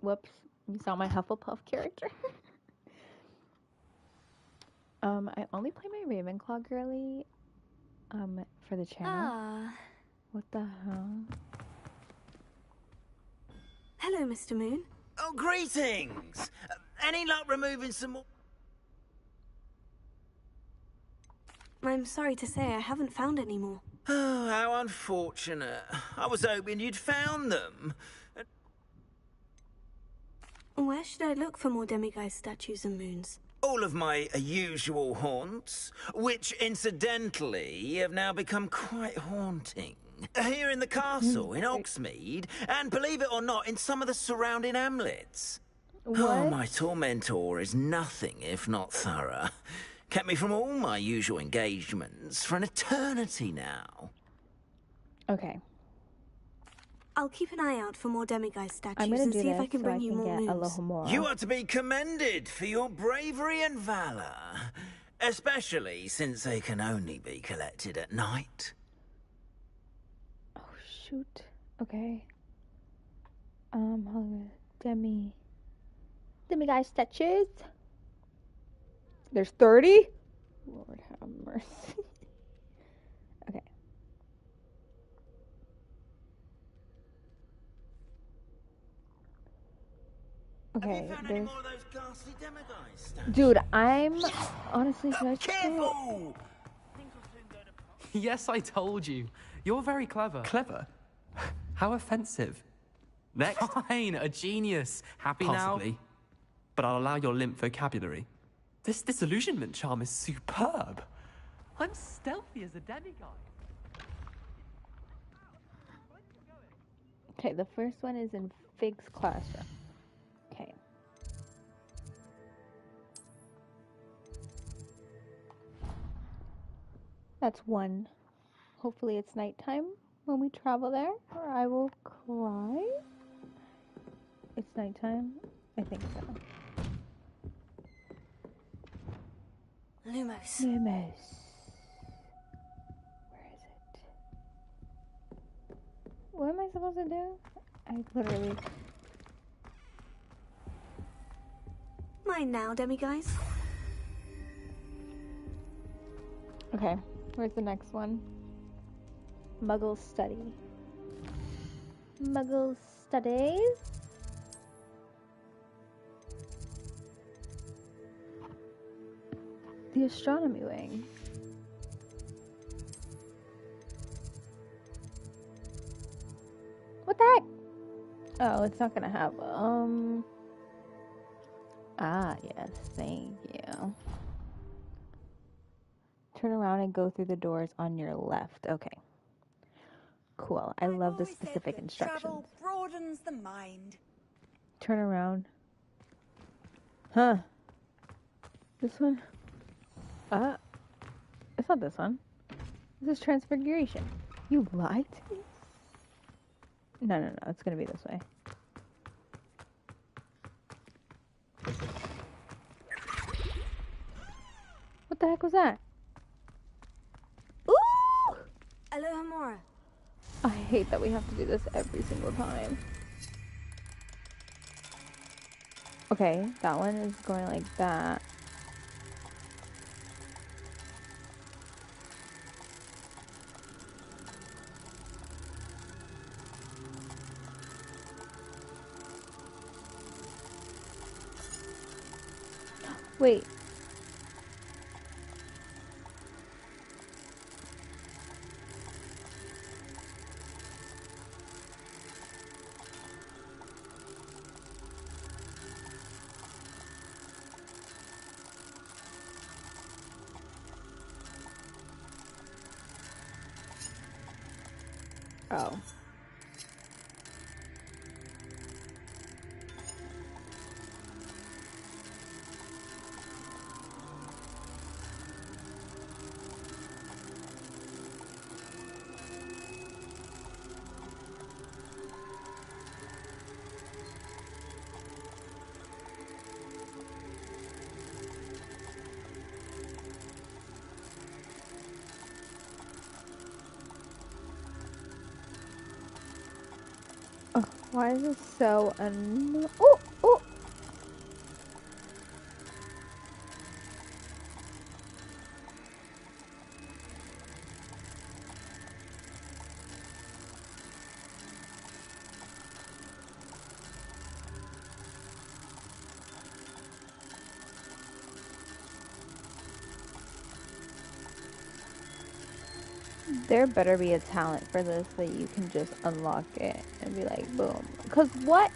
Whoops. You saw my Hufflepuff character. I only play my Ravenclaw girly, for the channel. Ah. What the hell? Hello, Mr. Moon. Oh, greetings! Any luck removing some more? I'm sorry to say I haven't found any more. Oh, how unfortunate. I was hoping you'd found them. Where should I look for more demiguise statues and moons? All of my usual haunts, which incidentally have now become quite haunting. Here in the castle, in Oxmead, and believe it or not, in some of the surrounding hamlets. What? Oh, my tormentor is nothing if not thorough. Kept me from all my usual engagements for an eternity now. Okay. I'll keep an eye out for more demiguise I'm statues gonna and do see this if I can so bring you more get a moons. little more. You are to be commended for your bravery and valor, especially since they can only be collected at night. Oh shoot. Okay. Hold on. Demiguise statues. There's 30? Lord have mercy. Okay. Have Okay, you found any more of those ghastly demiguise statues? dude, I'm honestly Careful! Yes, I told you. You're very clever. Clever? How offensive. Next. Fine, a genius. Happy Possibly. now? But I'll allow your limp vocabulary. This disillusionment charm is superb. I'm stealthy as a demiguise. Okay, the first one is in Fig's classroom. Okay. That's one. Hopefully it's nighttime when we travel there, or I will cry. It's nighttime? I think so. Lumos. Lumos. Where is it? What am I supposed to do? I literally... Mine now, demiguise. Okay, where's the next one? Muggle study. Muggle studies? The astronomy wing. What the heck? Oh, it's not gonna have, Ah, yes, thank you. Turn around and go through the doors on your left. Okay. Cool. I love the specific instructions. Travel broadens the mind. Turn around. Huh. This one? It's not this one. This is Transfiguration. You lied to me? No. It's gonna be this way. What the heck was that? Ooh! Alohomora. I hate that we have to do this every single time. Okay, that one is going like that. Wait. Oh. Why is this so Oh! Oh! There better be a talent for this that you can just unlock it and be like, boom. Cause what?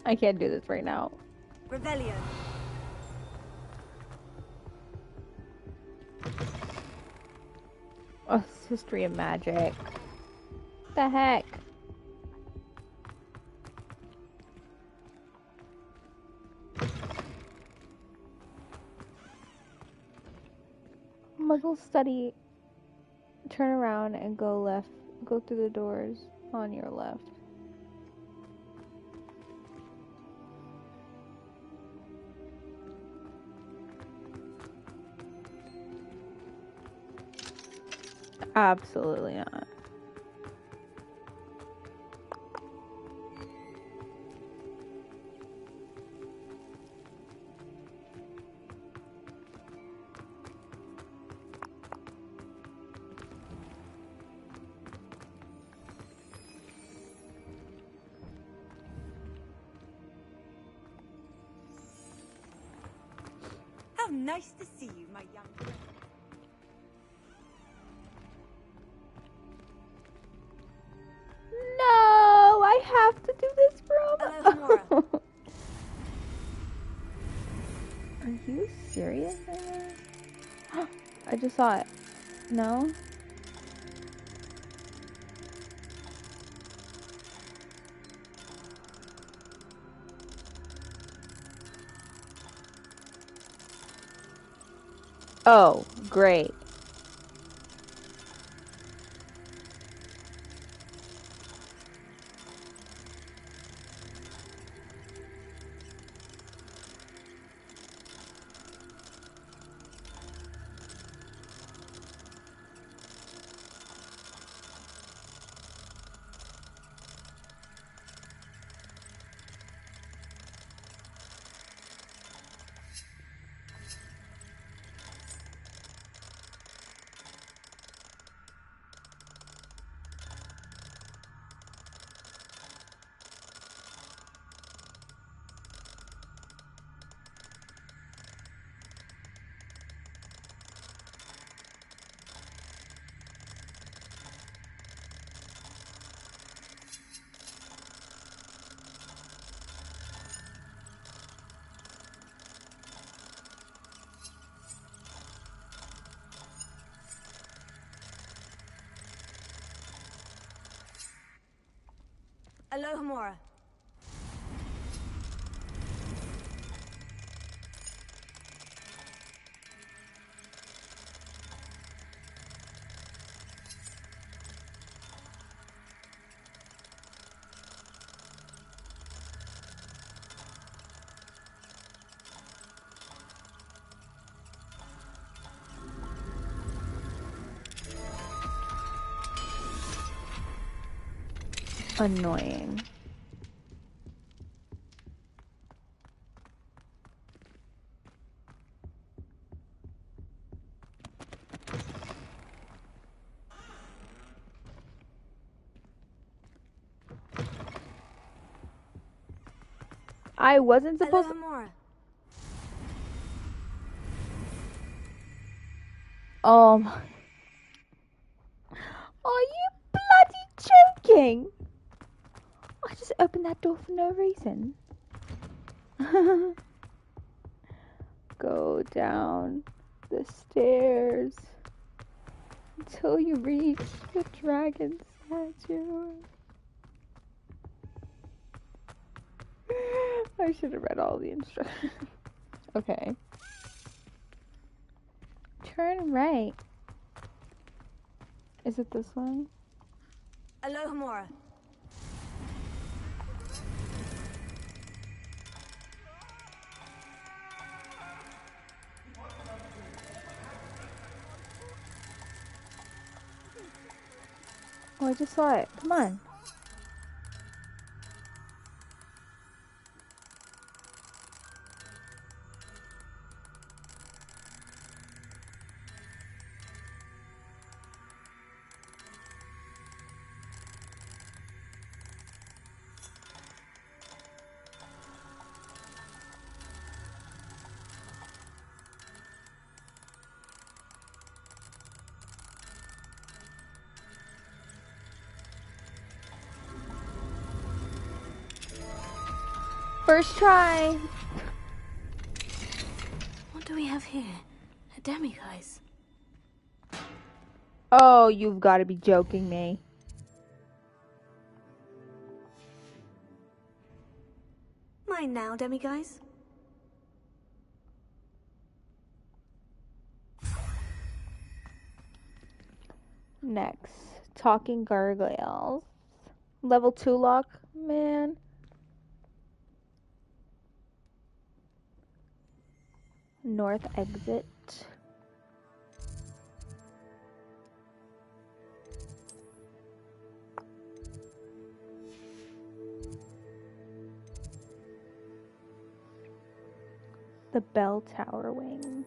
I can't do this right now. Revelio. Oh, it's history of magic. The heck? Muggle study. Turn around and go left. Go through the doors on your left. Absolutely not. How nice to see you, my young friend. No, I have to do this Alohomora. from. Are you serious? I just saw it. No? Oh, great. Alohomora. Annoying. I wasn't supposed to. Alohomora. Oh, are you bloody joking? I just opened that door for no reason. Go down the stairs until you reach the dragon statue. I should have read all the instructions. Okay. Turn right. Is it this one? Alohomora. Oh, I just saw it. Come on. First try. What do we have here? A demiguise. Oh, you've got to be joking me. Mine now, demiguise. Next, talking gargoyles. Level 2 lock, man. North exit. The bell tower wing.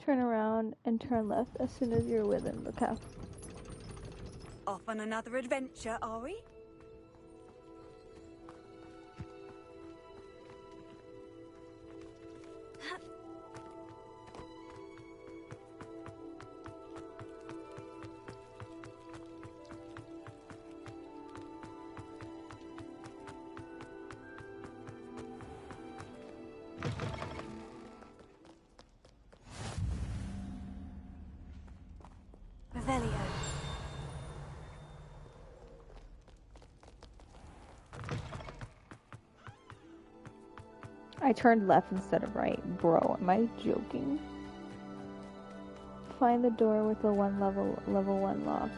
Turn around and turn left as soon as you're within the castle. Off on another adventure, are we? Revelio. I turned left instead of right. Bro, am I joking? Find the door with the level 1 lock.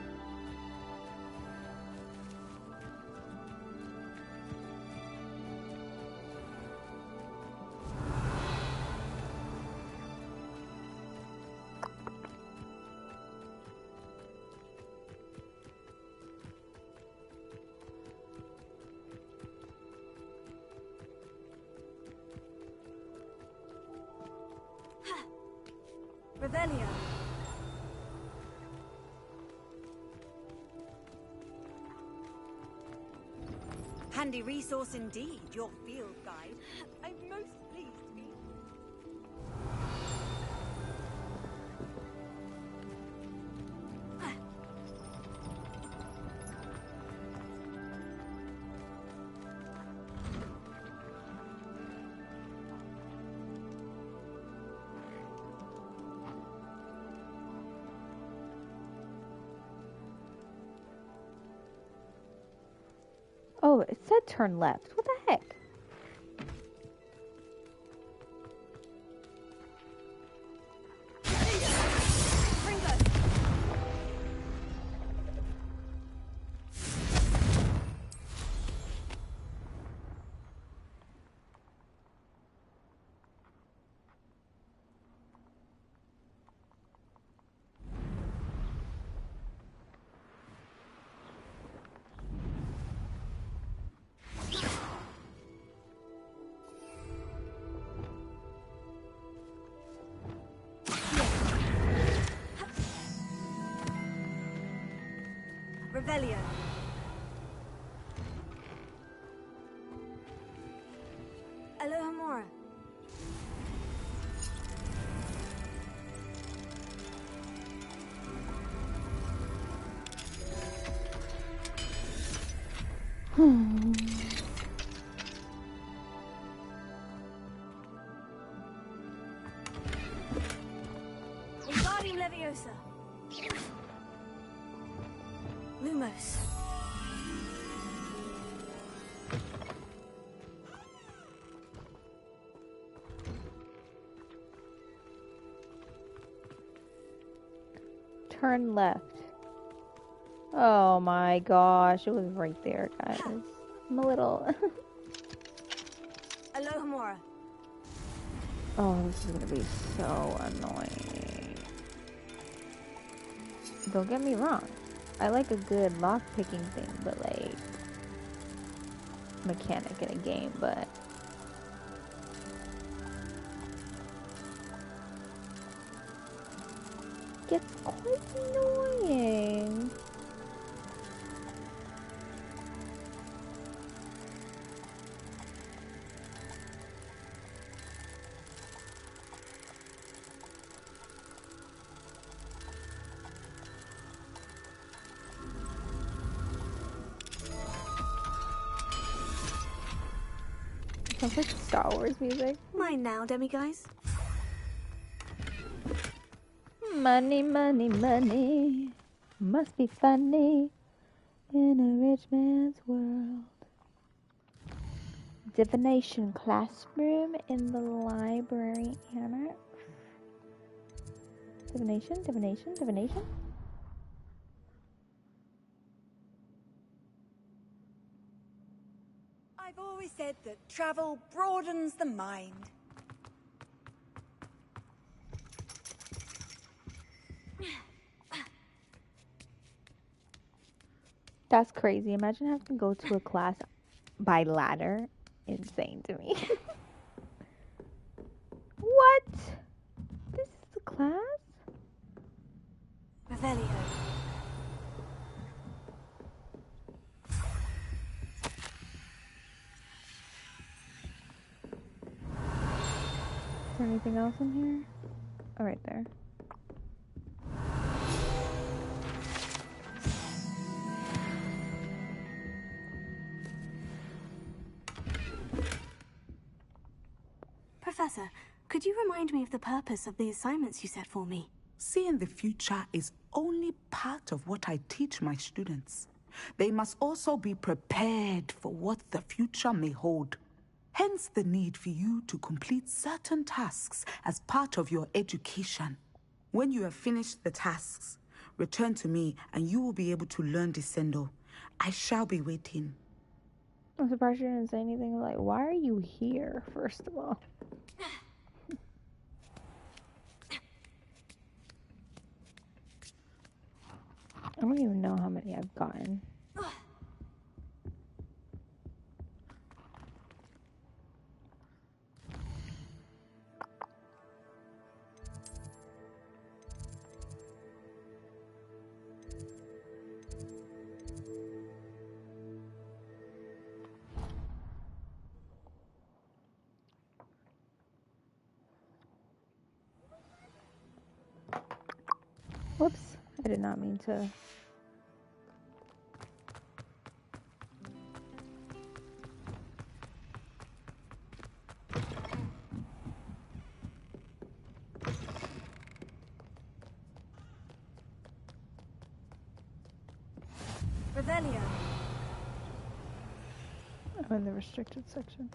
Revelio. Handy resource indeed, your field guide. I'm most pleased to be. Oh, it said turn left. What the heck? Revelio. Alohomora. Wingardium Leviosa. Lumos. turn left. Oh my gosh, it was right there, guys. I'm a little... Alohomora. Oh, this is gonna be so annoying. Don't get me wrong. I like a good lock-picking thing, but like... mechanic in a game, but... gets quite annoying. Sounds like Star Wars music. Mine now, demiguise. Money, money, money. Must be funny in a rich man's world. Divination classroom in the library annex. Divination, divination, divination. I've always said that travel broadens the mind. That's crazy. Imagine having to go to a class by ladder. Insane to me. What? This is the class? Revelio. Is there anything else in here? Oh, right there. Professor, could you remind me of the purpose of the assignments you set for me? Seeing the future is only part of what I teach my students. They must also be prepared for what the future may hold. Hence the need for you to complete certain tasks as part of your education. When you have finished the tasks, return to me and you will be able to learn Descendo. I shall be waiting. I'm surprised you didn't say anything like, why are you here, first of all? I don't even know how many I've gotten. Whoops, I did not mean to. Revelio. I'm in the restricted section.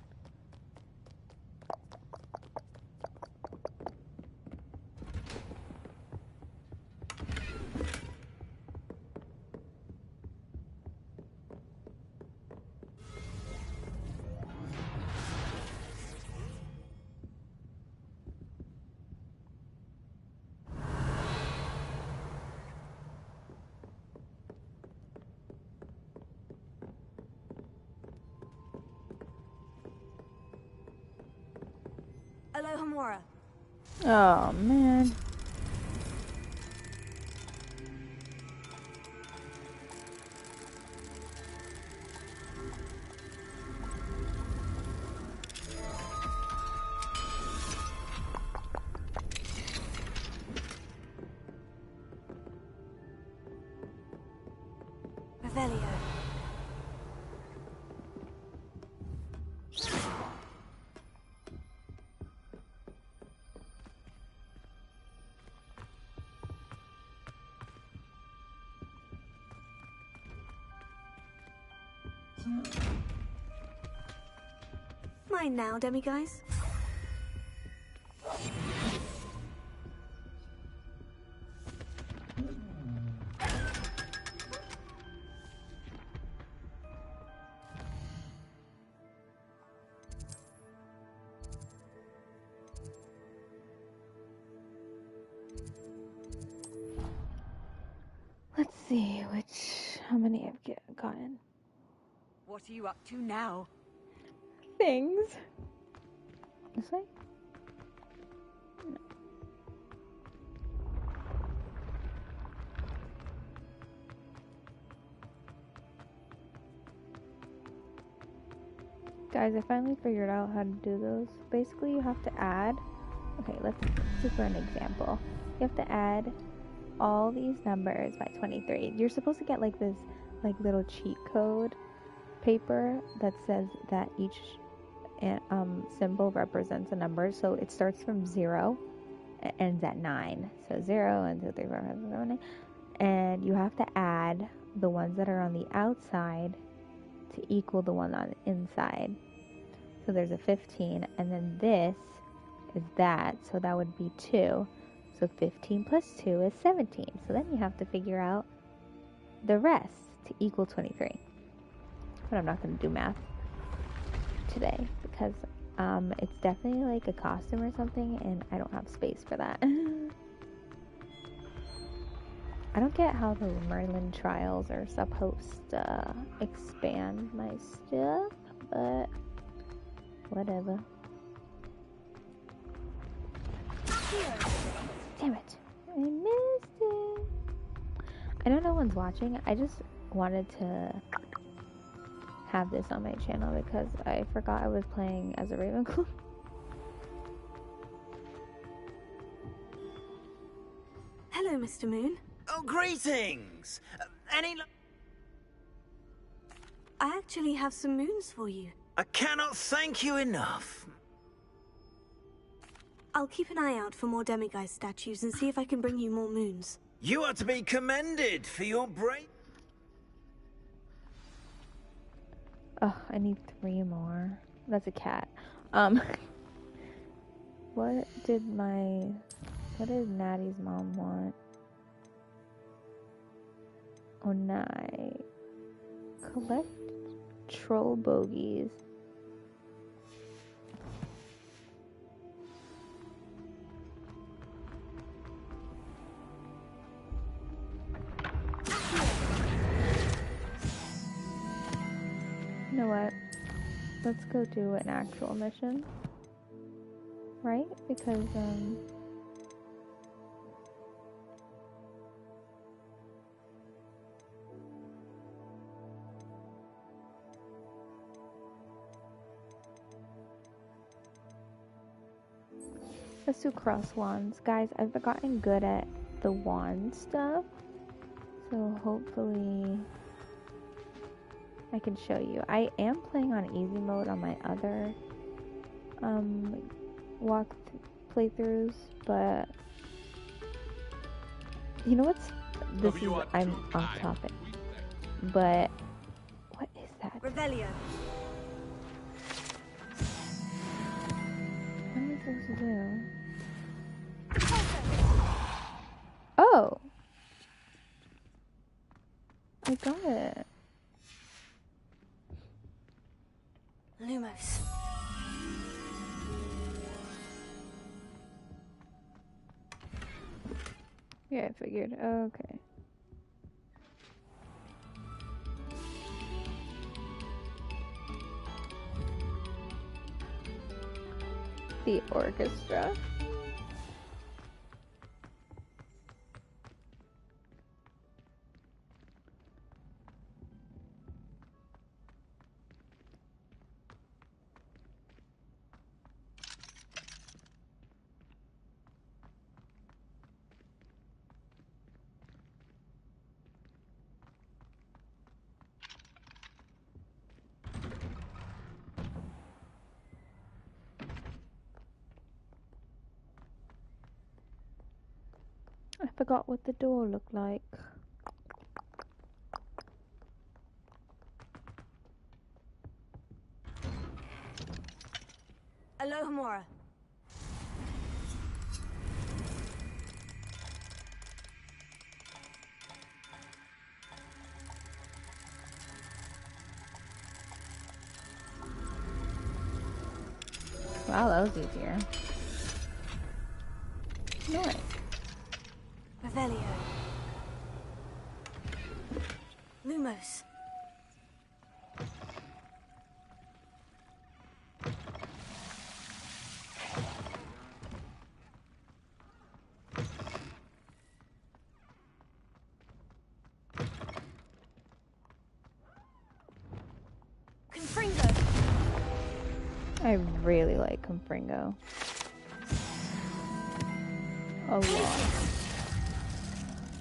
Alohomora. Oh, man. Revelio. Mine now, demiguise. see how many I've gotten. What are you up to now? Things. This way? No. Guys, I finally figured out how to do those. Basically, you have to add. Okay, let's do for an example. You have to add all these numbers by 23. You're supposed to get like this little cheat code paper that says that each symbol represents a number. So it starts from 0, it ends at 9. So 0, 1, 2, 3, 4, 5, 6, 7, 8. And you have to add the ones that are on the outside to equal the one on the inside. So there's a 15, and then this is that, so that would be 2. So 15 plus 2 is 17. So then you have to figure out the rest to equal 23. But I'm not going to do math today because it's definitely like a costume or something, and I don't have space for that. I don't get how the Merlin trials are supposed to expand my stuff, but whatever. Damn it. I missed it. I know no one's watching. I just wanted to have this on my channel because I forgot I was playing as a Ravenclaw. Hello, Mr. Moon. Oh, greetings! I actually have some moons for you. I cannot thank you enough. I'll keep an eye out for more demiguise statues and see if I can bring you more moons. You are to be commended for your brave... Oh, I need 3 more. That's a cat. What did Natty's mom want? Oh, night. Collect troll bogies. You know what? Let's go do an actual mission. Right? Because, let's do cross wands. Guys, I've gotten good at the wand stuff. So hopefully I can show you. I am playing on easy mode on my other playthroughs, but you know what's I'm off topic, but what is that? Revelio. What am I supposed to do? Oh, I got it. Lumos. Yeah, I figured. Okay. The orchestra. I forgot what the door looked like. Alohomora. Wow, that was easier. Nice. Revelio. Lumos. Confringo. I really like Confringo. A lot.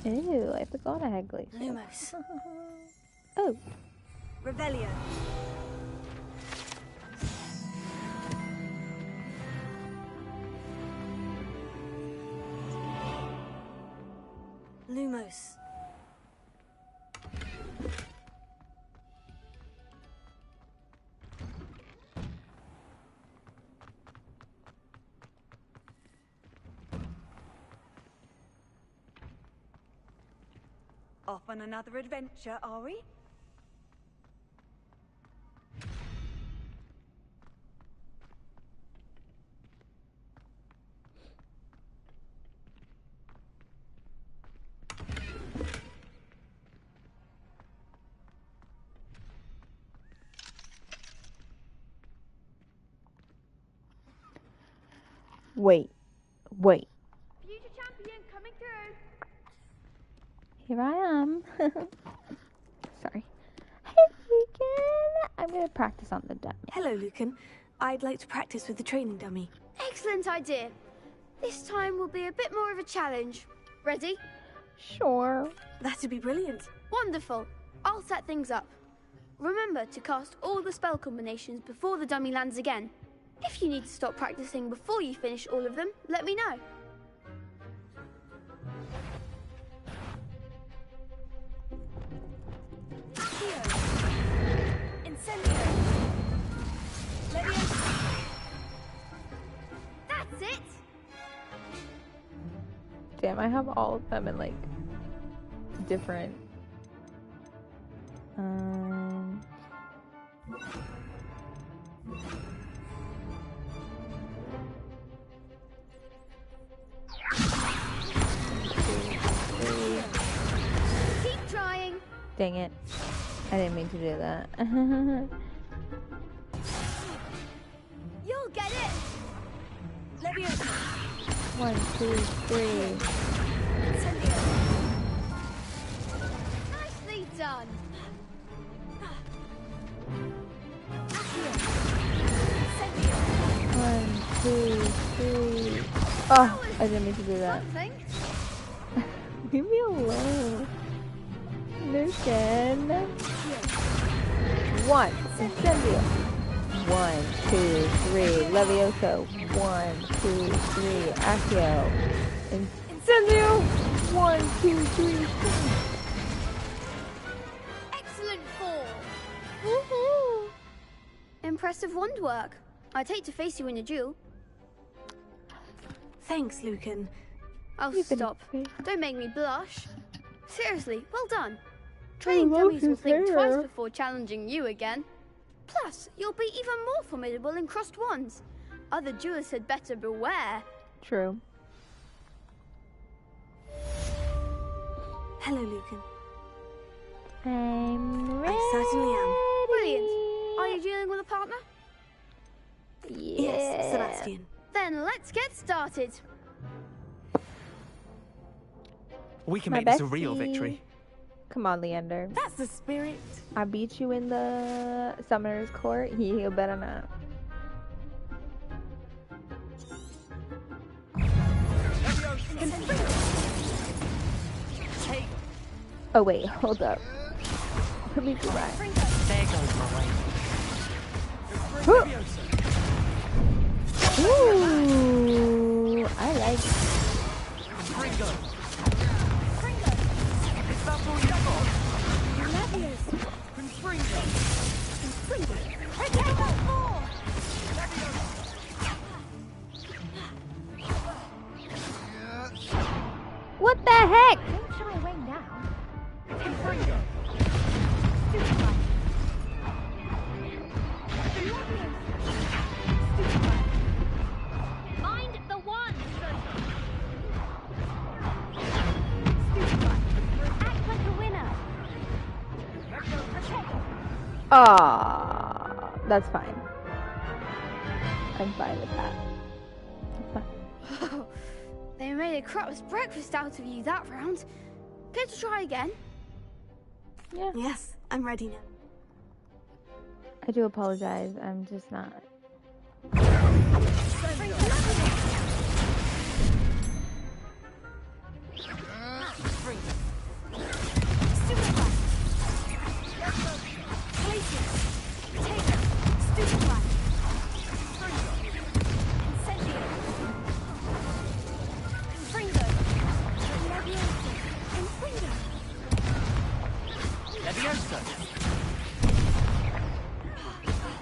Ew, I forgot I had glacier. Lumos. Oh, Revelio. Lumos. Off on another adventure, are we? wait. Future champion coming through. Here I am. Sorry. Hey, Lucan. I'm gonna practice on the dummy. Hello, Lucan. I'd like to practice with the training dummy. Excellent idea. This time will be a bit more of a challenge. Ready? Sure. That'd be brilliant. Wonderful. I'll set things up. Remember to cast all the spell combinations before the dummy lands again. If you need to stop practicing before you finish all of them, let me know. Incendio. Leviosa. That's it! Damn, I have all of them in like different. Keep trying. Dang it. I didn't mean to do that. You'll get it. Leviosa. 1, 2, 3. Incendio. Nicely done. Incendio. 1, 2, 3. Oh, I didn't mean to do that. Something. Leave me alone. Lucan. 1. Incendio. 1, 2, 3. Levioso. 1, 2, 3. Accio. Incendio. 1, 2, 3. Excellent fall. Woohoo! Impressive wand work. I'd hate to face you in a duel. Thanks, Lucan. Oh, You've been stop. great. Don't make me blush. Seriously, well done. Training dummies will think twice before challenging you again. Plus, you'll be even more formidable in crossed wands. Other duelists had better beware. True. Hello, Lucan. I'm ready. I certainly am. Brilliant. Are you dealing with a partner? Yeah. Yes, Sebastian. Then let's get started. We can My make this a real bestie. victory. Come on, Leander. That's the spirit. I beat you in the Summoner's Court. You better not. Oh wait, hold up. Let me try. There goes my way. Ooh, I like it. Ringo. Is that all you got? What the heck? Don't shy away now. Mind the wand, act like a winner. Ah, that's fine. I'm fine with that. That's fine. They made a crap's breakfast out of you that round. Care to try again? Yeah. Yes, I'm ready now. I do apologize. I'm just not.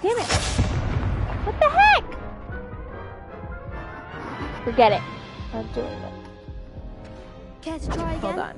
Damn it! What the heck? Forget it. I'm doing it. Care to try again? Hold on.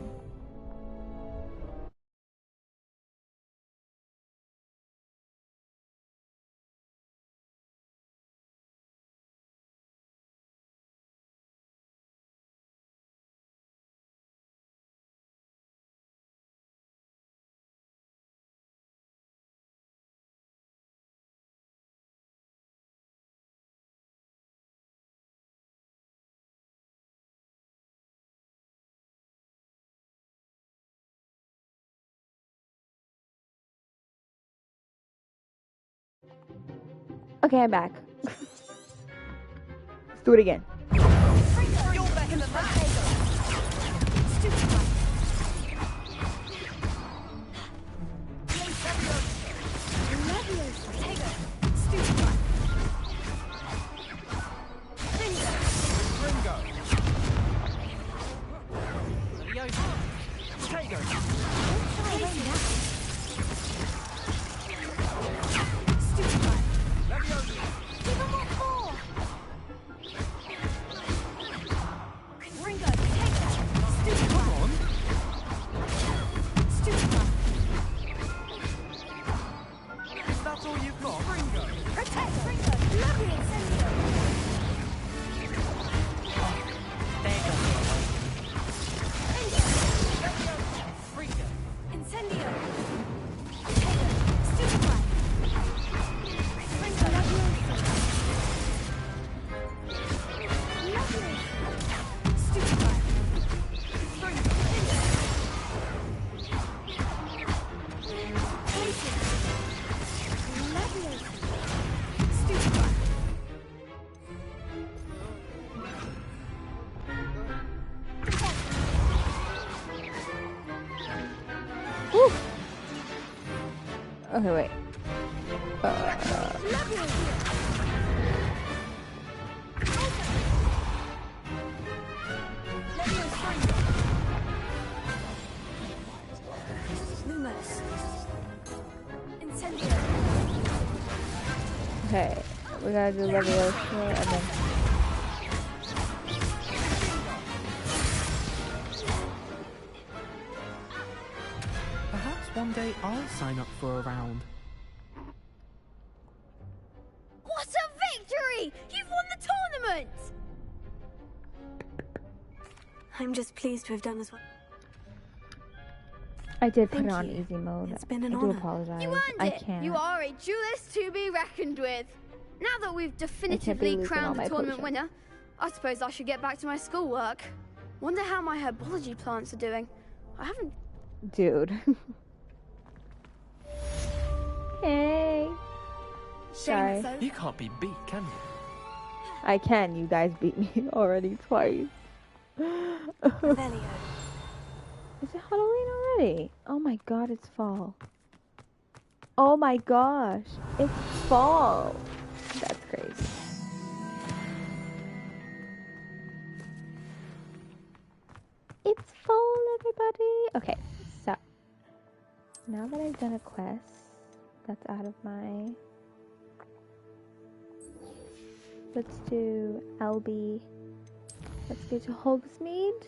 Okay, I'm back. Let's do it again. Woo. Okay, wait. Okay, we gotta do Leviosa and then. Perhaps one day I'll sign up for a round. What a victory! You've won the tournament! I'm just pleased to have done as well. I did put Thank it on you. easy mode. It's been an I do honor. apologize. You earned I it! can't. You are a duelist to be reckoned with. Now that we've be definitively losing all crowned my the tournament potions. winner, I suppose I should get back to my schoolwork. Wonder how my herbology plants are doing. I haven't... Dude. Hey. Sorry. Shame, You can't be beat, can you? I can. You guys beat me already twice. Velio. Is it Halloween already? Oh my god, it's fall. Oh my gosh, it's fall. That's crazy. It's fall, everybody. Okay, so now that I've done a quest, that's out of my... Let's do LB. Let's go to Hogsmeade.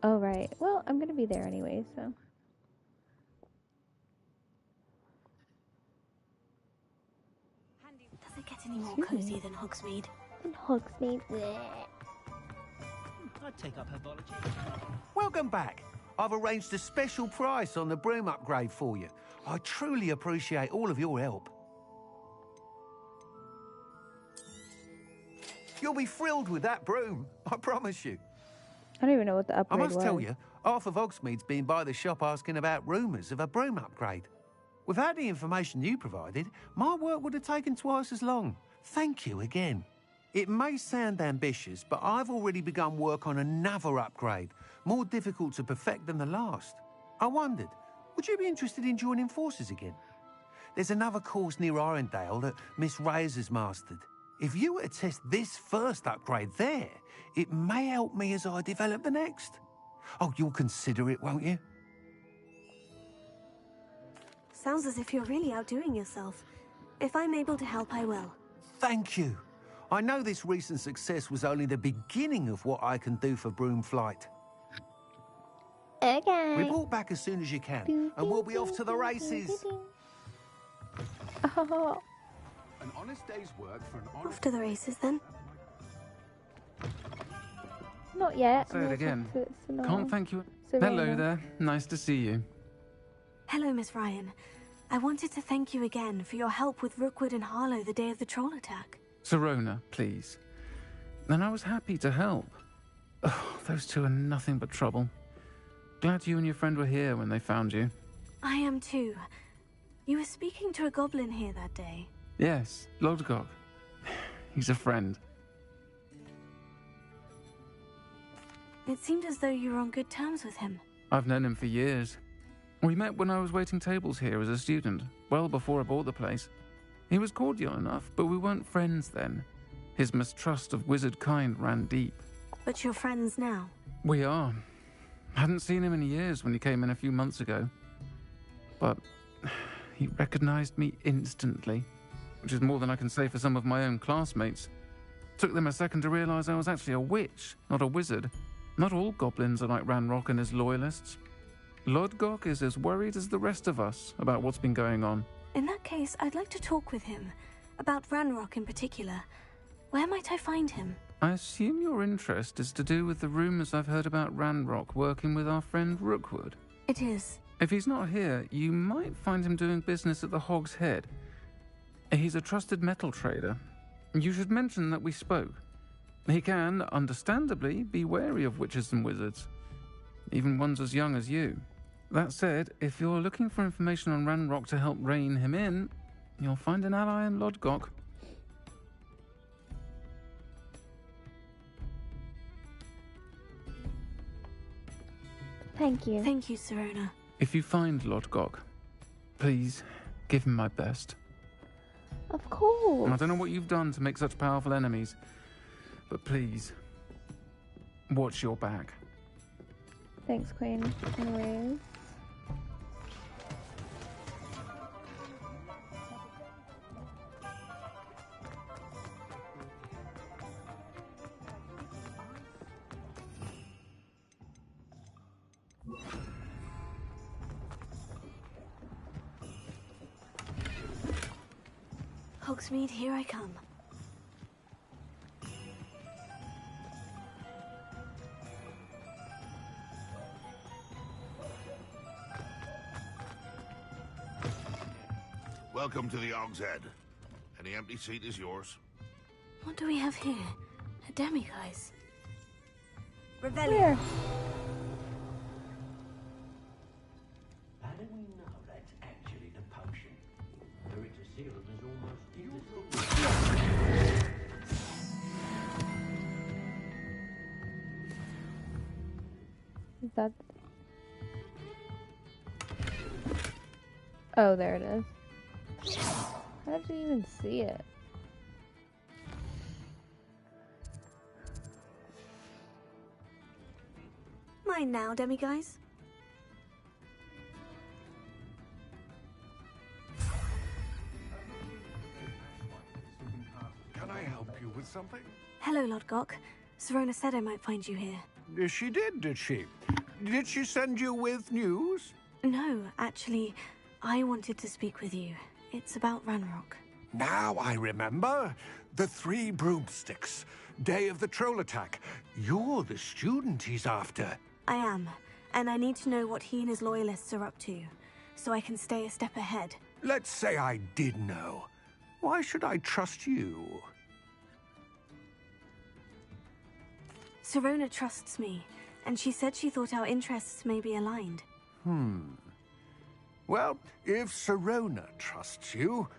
Oh, right. Well, I'm gonna be there anyway, so. Does it get any more Excuse me. cozy than Hogsmeade? And Hogsmeade. Bleh. I'd take up herbology. Welcome back. I've arranged a special price on the broom upgrade for you. I truly appreciate all of your help. You'll be thrilled with that broom, I promise you. I don't even know what the upgrade was. I must tell you, half of Hogsmeade's been by the shop asking about rumours of a broom upgrade. Without the information you provided, my work would have taken twice as long. Thank you again. It may sound ambitious, but I've already begun work on another upgrade, more difficult to perfect than the last. I wondered, would you be interested in joining forces again? There's another course near Arendelle that Miss Reyes has mastered. If you were to test this first upgrade there, it may help me as I develop the next. Oh, you'll consider it, won't you? Sounds as if you're really outdoing yourself. If I'm able to help, I will. Thank you. I know this recent success was only the beginning of what I can do for broom flight. Okay. Report back as soon as you can, and we'll be off to the races. Oh. An honest day's work for an honest... Off to the races, then. Not yet. Say it again. No. Can't thank you. Serena. Hello there. Nice to see you. Hello, Miss Ryan. I wanted to thank you again for your help with Rookwood and Harlow the day of the troll attack. Serona, please. And I was happy to help. Oh, those two are nothing but trouble. Glad you and your friend were here when they found you. I am too. You were speaking to a goblin here that day. Yes, Lodgok. He's a friend. It seemed as though you were on good terms with him. I've known him for years. We met when I was waiting tables here as a student, well before I bought the place. He was cordial enough, but we weren't friends then. His mistrust of wizard kind ran deep. But you're friends now? We are. Hadn't seen him in years when he came in a few months ago. But he recognized me instantly, which is more than I can say for some of my own classmates. Took them a second to realize I was actually a witch, not a wizard. Not all goblins are like Ranrock and his loyalists. Lodgok is as worried as the rest of us about what's been going on. In that case, I'd like to talk with him. About Ranrock in particular. Where might I find him? I assume your interest is to do with the rumors I've heard about Ranrock working with our friend Rookwood. It is. If he's not here, you might find him doing business at the Hog's Head. He's a trusted metal trader. You should mention that we spoke. He can, understandably, be wary of witches and wizards, even ones as young as you. That said, if you're looking for information on Ranrock to help rein him in, you'll find an ally in Lodgok. Thank you. Thank you, Serona. If you find Lodgok, please give him my best. Of course. I don't know what you've done to make such powerful enemies, but please, watch your back. Thanks, Queen. Anyways. Hogsmeade, here I come. Welcome to the Hog's Head. Any empty seat is yours. What do we have here? A demiguise. Where? How do we know that's actually the potion? For it to seal is almost invisible. Is that... Oh, there it is. How did you even see it? Mine now, demiguise. Can I help you with something? Hello, Lodgok. Serona said I might find you here. She did she? Did she send you with news? No, actually, I wanted to speak with you. It's about Ranrock. Now I remember. The 3 broomsticks. day of the troll attack. You're the student he's after. I am, and I need to know what he and his loyalists are up to, so I can stay a step ahead. Let's say I did know. Why should I trust you? Sirona trusts me, and she said she thought our interests may be aligned. Well, if Sirona trusts you,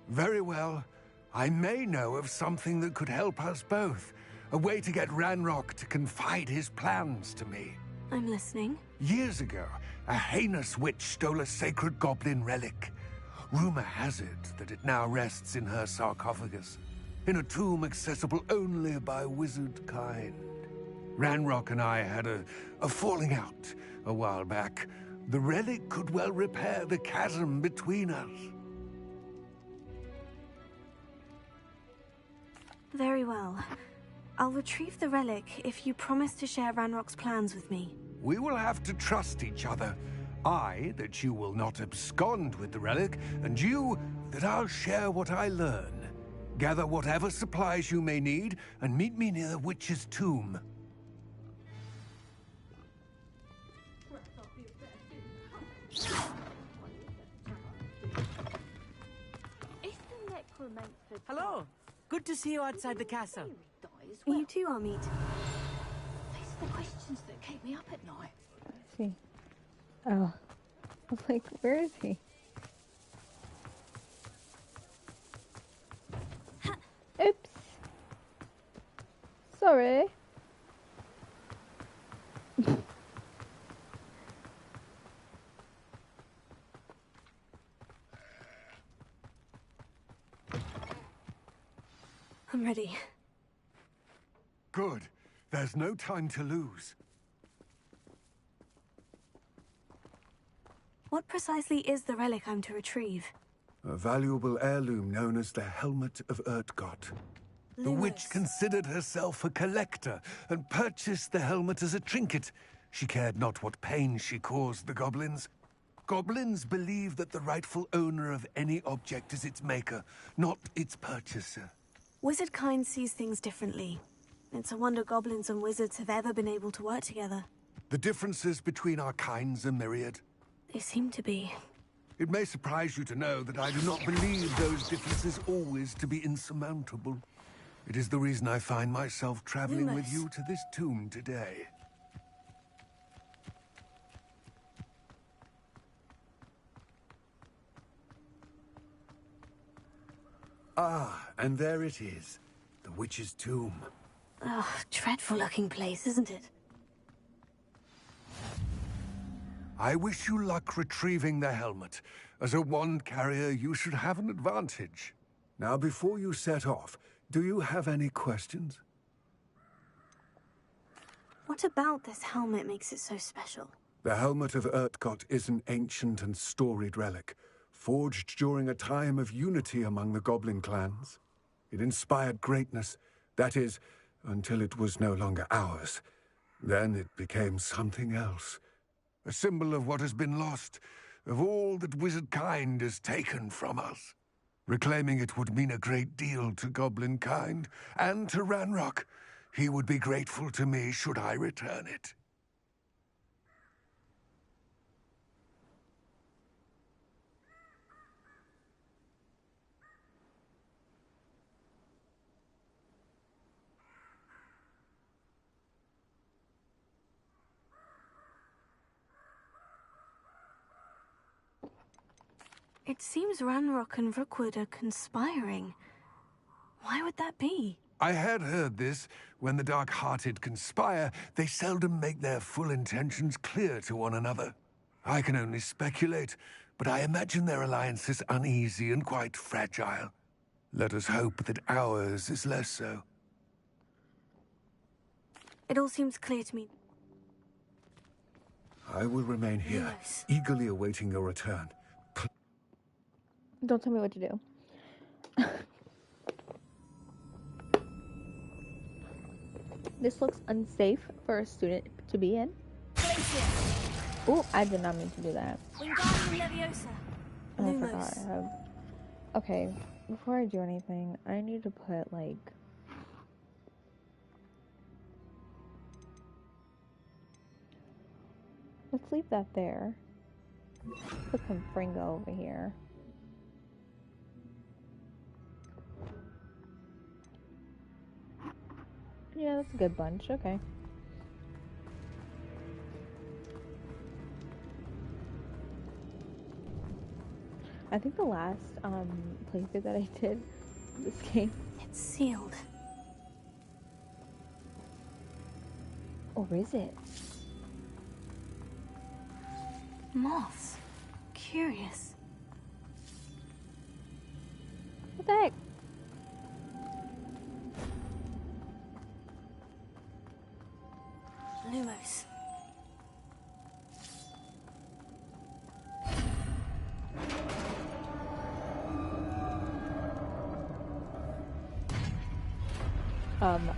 very well. I may know of something that could help us both. A way to get Ranrock to confide his plans to me. I'm listening. Years ago, a heinous witch stole a sacred goblin relic. Rumor has it that it now rests in her sarcophagus, in a tomb accessible only by wizard kind. Ranrock and I had a falling out a while back. The relic could well repair the chasm between us. Very well. I'll retrieve the relic if you promise to share Ranrock's plans with me. We will have to trust each other. I, that you will not abscond with the relic, and you, that I'll share what I learn. Gather whatever supplies you may need, and meet me near the witch's tomb. Hello. Good to see you outside the castle. You too, Amit. These are the questions that keep me up at night. I see. Oh. I was like, where is he? Oops. Sorry. I'm ready. Good. There's no time to lose. What precisely is the relic I'm to retrieve? A valuable heirloom known as the Helmet of Urtkot. The witch considered herself a collector and purchased the helmet as a trinket. She cared not what pain she caused the goblins. Goblins believe that the rightful owner of any object is its maker, not its purchaser. Wizard kind sees things differently. It's a wonder goblins and wizards have ever been able to work together. The differences between our kinds are myriad. They seem to be. It may surprise you to know that I do not believe those differences always to be insurmountable. It is the reason I find myself traveling with you to this tomb today. Ah, and there it is. The witch's tomb. Ugh, dreadful looking place, isn't it? I wish you luck retrieving the helmet. As a wand carrier, you should have an advantage. Now, before you set off, do you have any questions? What about this helmet makes it so special? The Helmet of Urtkot is an ancient and storied relic, forged during a time of unity among the goblin clans. It inspired greatness, that is, until it was no longer ours. Then it became something else. A symbol of what has been lost, of all that wizard kind has taken from us. Reclaiming it would mean a great deal to goblin kind, and to Ranrock. He would be grateful to me should I return it. It seems Ranrock and Rookwood are conspiring. Why would that be? I had heard this. When the dark-hearted conspire, they seldom make their full intentions clear to one another. I can only speculate, but I imagine their alliance is uneasy and quite fragile. Let us hope that ours is less so. It all seems clear to me. I will remain here, eagerly awaiting your return. Don't tell me what to do. This looks unsafe for a student to be in. Oh, I did not mean to do that. Oh, I forgot. I have... Okay, before I do anything, I need to put, like, Let's leave that there. Put some Fringo over here. Yeah, that's a good bunch. Okay. I think the last playthrough that I did this game. It's sealed. Or is it? Moths. Curious. What the heck? Lumos.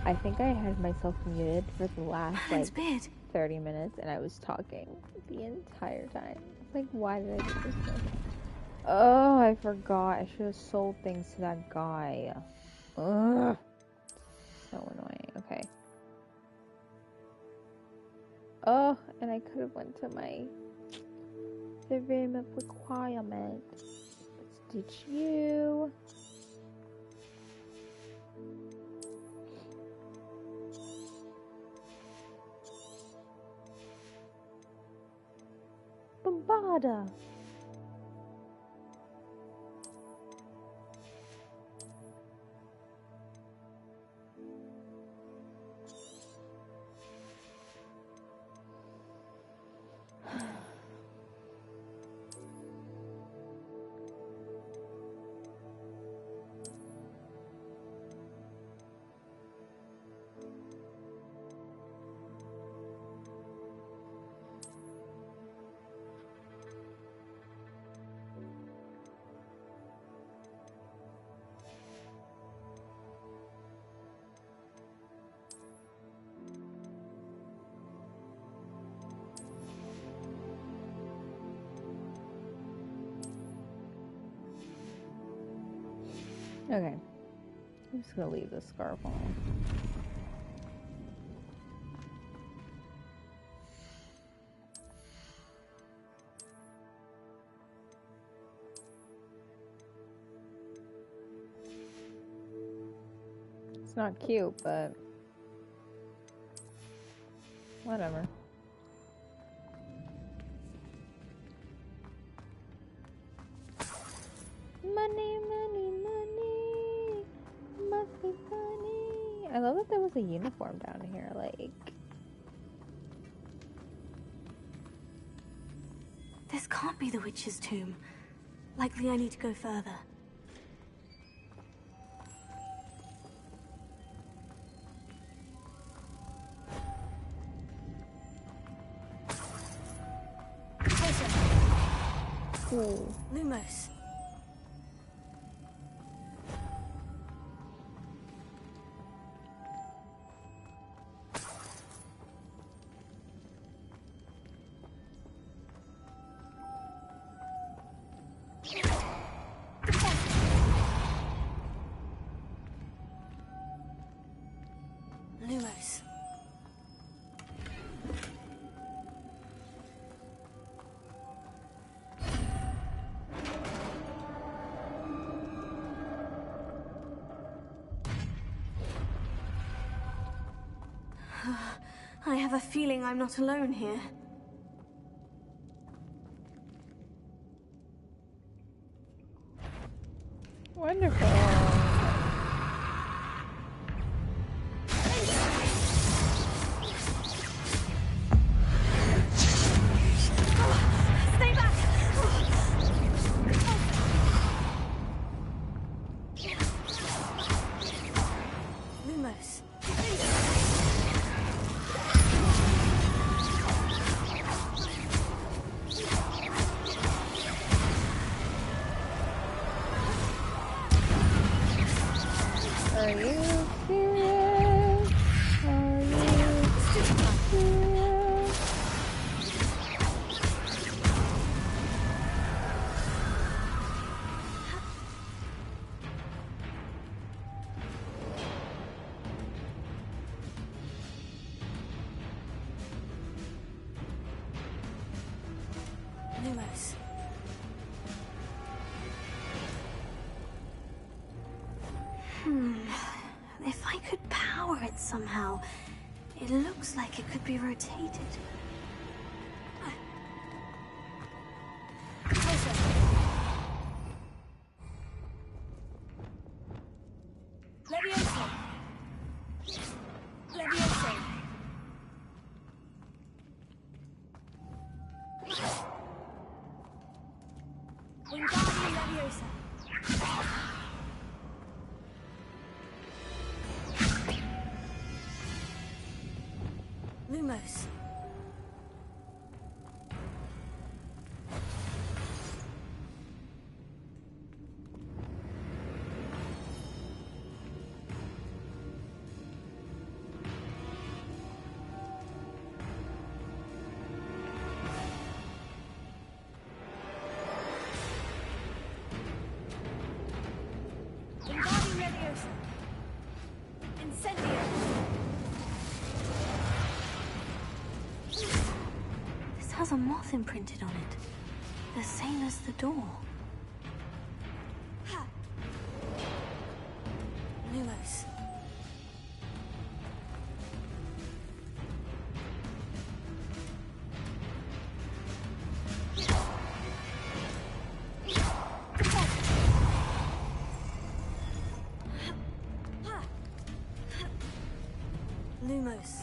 I think I had myself muted for the last like beard. 30 minutes and I was talking the entire time. Like, why did I do this thing? Oh, I forgot. I should have sold things to that guy. Ugh. So annoying. Okay. Oh, and I could have went to my Vivim of requirement. Let's ditch you. Bombarda. Okay. I'm just gonna leave this scarf on. It's not cute, but whatever. Money, money, money, must be funny. I love that there was a uniform down here, like. This can't be the witch's tomb. Likely I need to go further. Cool. Lumos. Lumos. I have a feeling I'm not alone here. Wonderful. Stay back! Lumos. Lumos. If I could power it somehow, it looks like it could be rotated. Levioso! Levioso! Wingardium Leviosa! Lumos. Wingardium Leviosa! Incendio! This has a moth imprinted on it. The same as the door. Lumos. Lumos.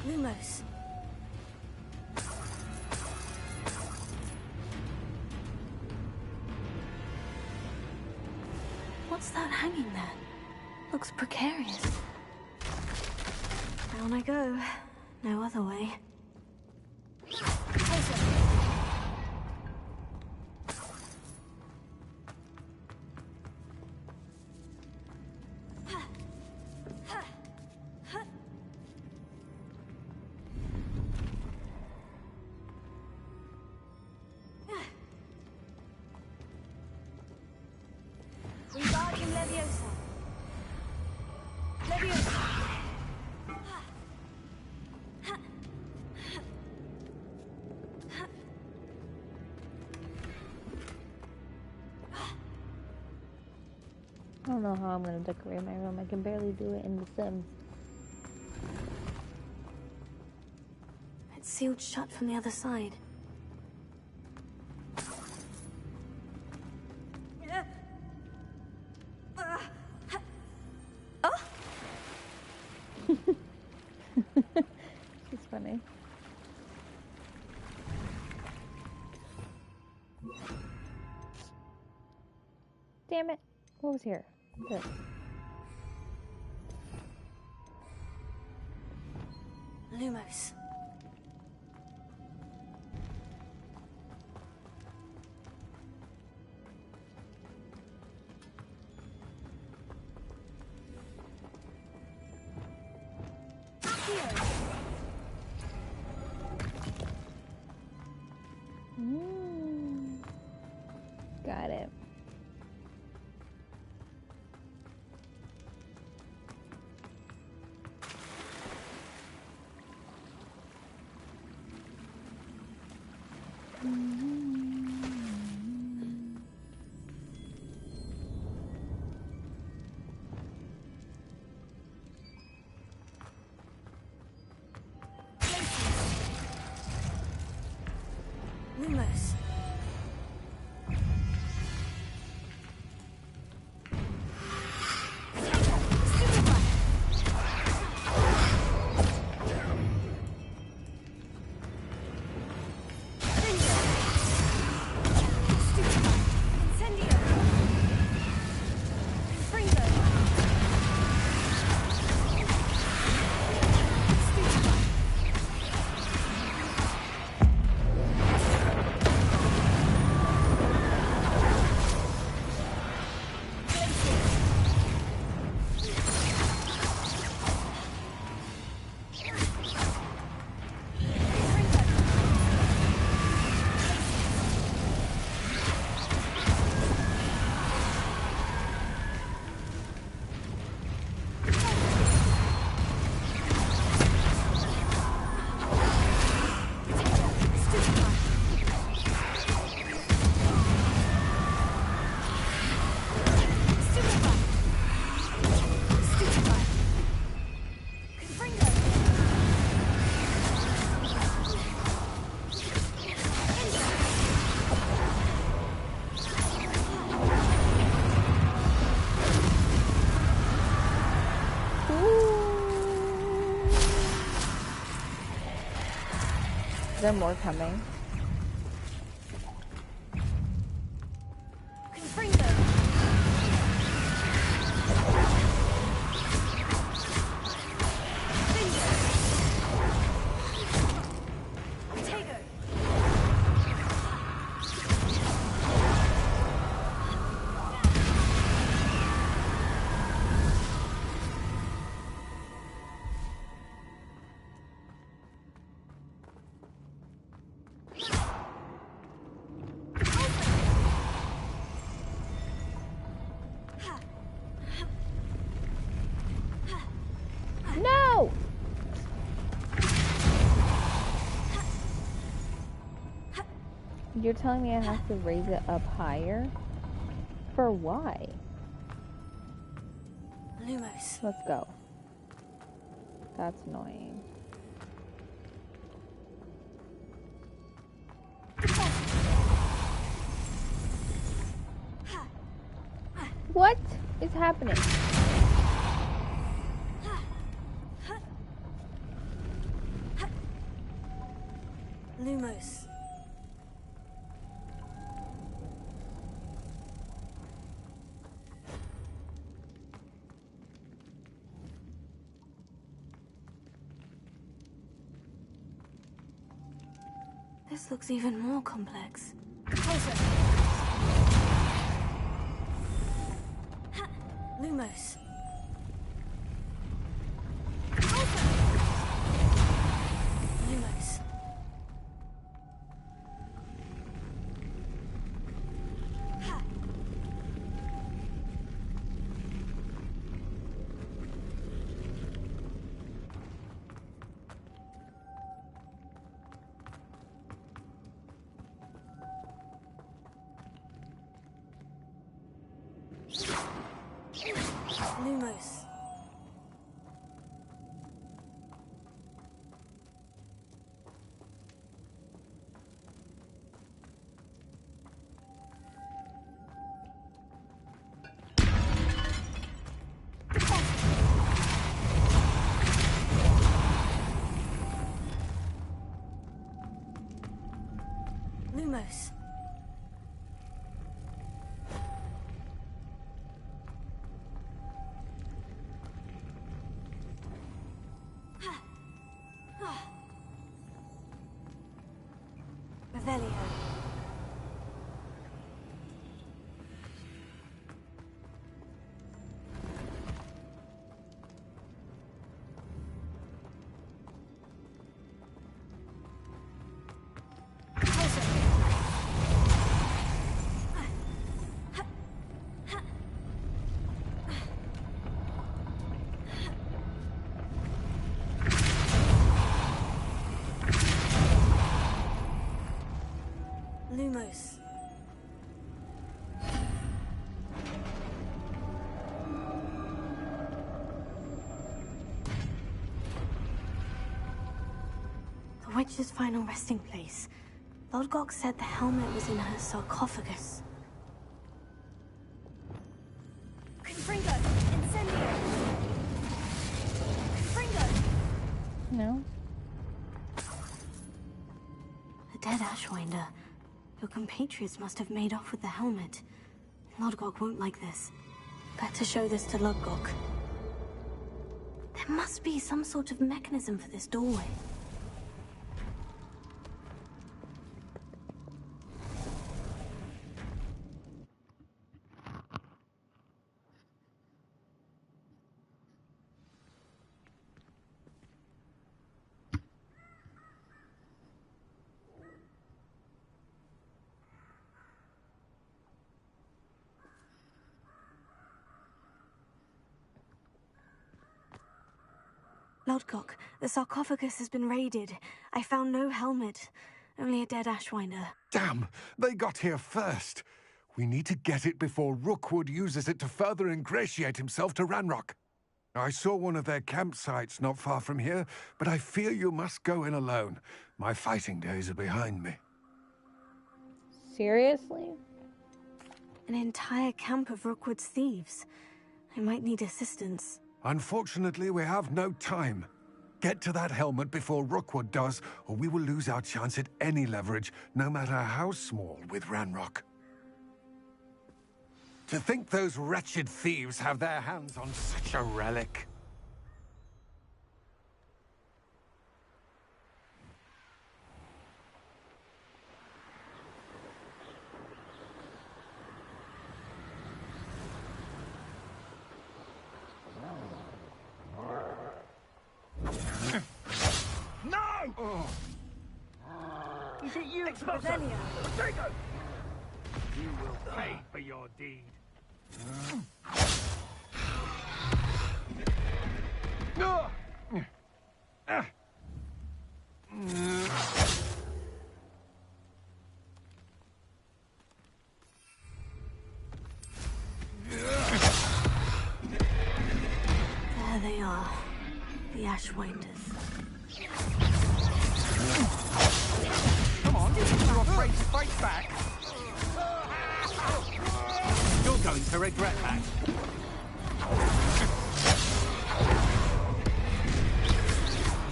Lumos. What's that hanging there? Looks precarious. Down I go. No other way. Wingardium Leviosa. Leviosa. I don't know how I'm gonna decorate my room. I can barely do it in The Sims. It's sealed shut from the other side. She's funny. Damn it. What was here? This. Lumos. Got it. Lumos. there more coming? No! You're telling me I have to raise it up higher? For why? Lumos. Let's go. That's annoying. What is happening? Lumos. This looks even more complex. Lumos. Lumos. Lumos. Lumos. Revelio. Lumos. The witch's final resting place. Lodgok said the helmet was in her sarcophagus. Confringo! Incendio! Confringo! No. A dead Ashwinder. Your compatriots must have made off with the helmet. Lodgok won't like this. Better show this to Lodgok. There must be some sort of mechanism for this doorway. Lodgok, the sarcophagus has been raided. I found no helmet, only a dead Ashwinder. Damn! They got here first. We need to get it before Rookwood uses it to further ingratiate himself to Ranrock. I saw one of their campsites not far from here, but I fear you must go in alone. My fighting days are behind me. Seriously? An entire camp of Rookwood's thieves. I might need assistance. Unfortunately, we have no time. Get to that helmet before Rookwood does, or we will lose our chance at any leverage, no matter how small, with Ranrock. To think those wretched thieves have their hands on such a relic. No! Is it you, Expulso! Revelio? Rodrigo! You will pay for your deed. There they are, the Ashwinders. Come on, you're afraid to fight back. You're going to regret that.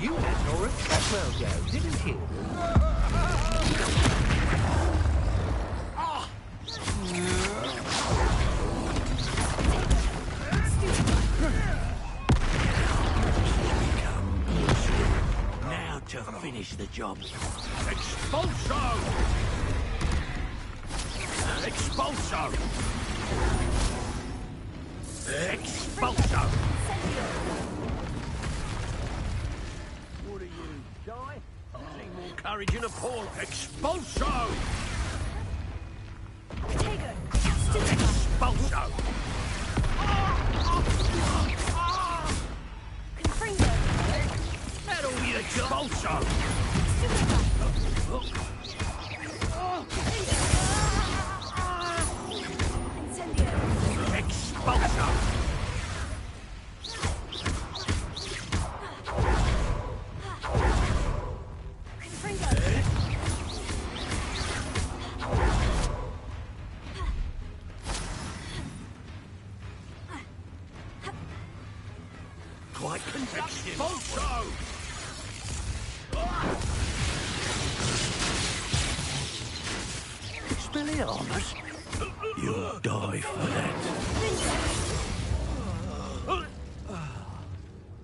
You let Nora Treadwell go, didn't you? Now to finish the job. Expulso! Expulso! Expulso! What are you, shy? I see more courage in a Paul. Expulso! Expulso! That'll be the expulso! Expulso! Quite conviction! Expulso! Expelliarmus? You'll die for that.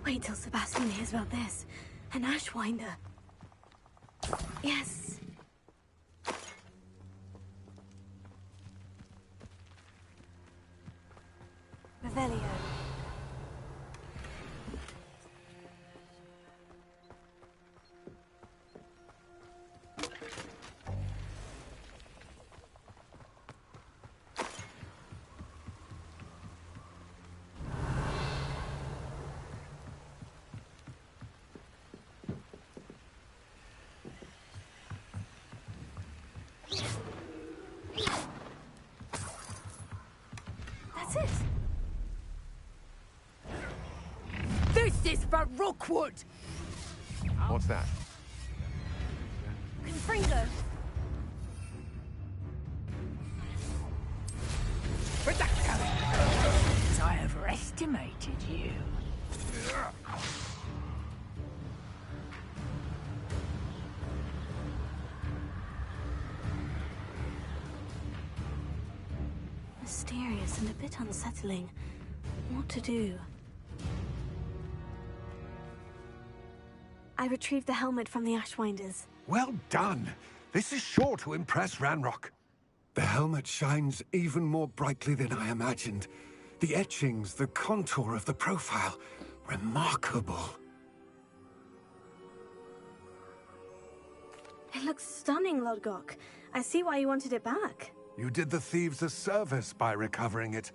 Wait till Sebastian hears about this. An Ashwinder. Yes. Revelio. That's it. This is for Rookwood! What's that? Confringo. Reducto! I overestimated you. Mysterious and a bit unsettling. What to do? I retrieved the helmet from the Ashwinders. Well done. This is sure to impress Ranrock. The helmet shines even more brightly than I imagined. The etchings, the contour of the profile. Remarkable. It looks stunning, Lodgok. I see why you wanted it back. You did the thieves a service by recovering it.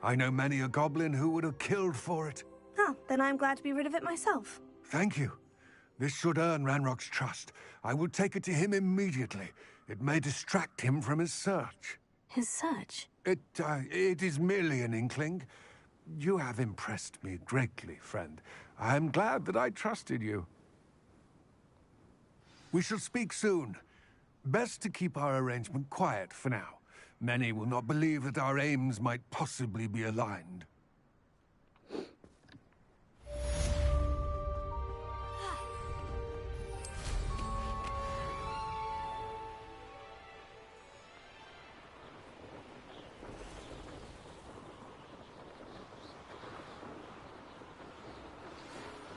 I know many a goblin who would have killed for it. Oh, then I'm glad to be rid of it myself. Thank you. This should earn Ranrock's trust. I will take it to him immediately. It may distract him from his search. His search? It is merely an inkling. You have impressed me greatly, friend. I am glad that I trusted you. We shall speak soon. Best to keep our arrangement quiet for now. Many will not believe that our aims might possibly be aligned.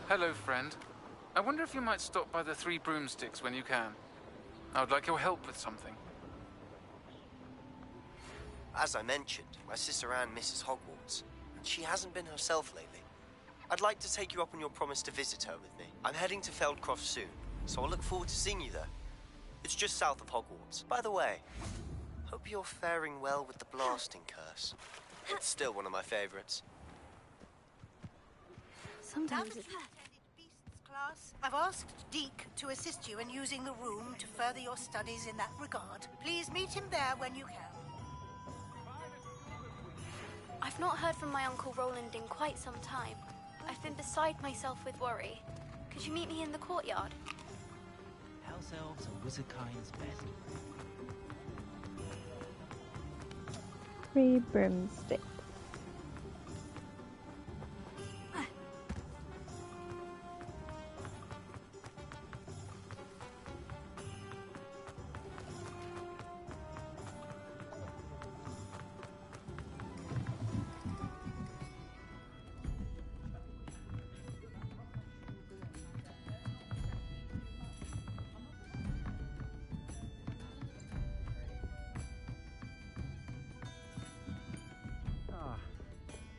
Hello, friend. I wonder if you might stop by the Three Broomsticks when you can. I would like your help with something. As I mentioned, my sister Anne misses Hogwarts, and she hasn't been herself lately. I'd like to take you up on your promise to visit her with me. I'm heading to Feldcroft soon, so I'll look forward to seeing you there. It's just south of Hogwarts. By the way, hope you're faring well with the blasting curse. It's still one of my favorites. Sometimes Now that you've attended Beasts class, I've asked Deke to assist you in using the room to further your studies in that regard. Please meet him there when you can. I've not heard from my Uncle Roland in quite some time. I've been beside myself with worry. Could you meet me in the courtyard? House elves are wizardkind's best. Three Broomsticks.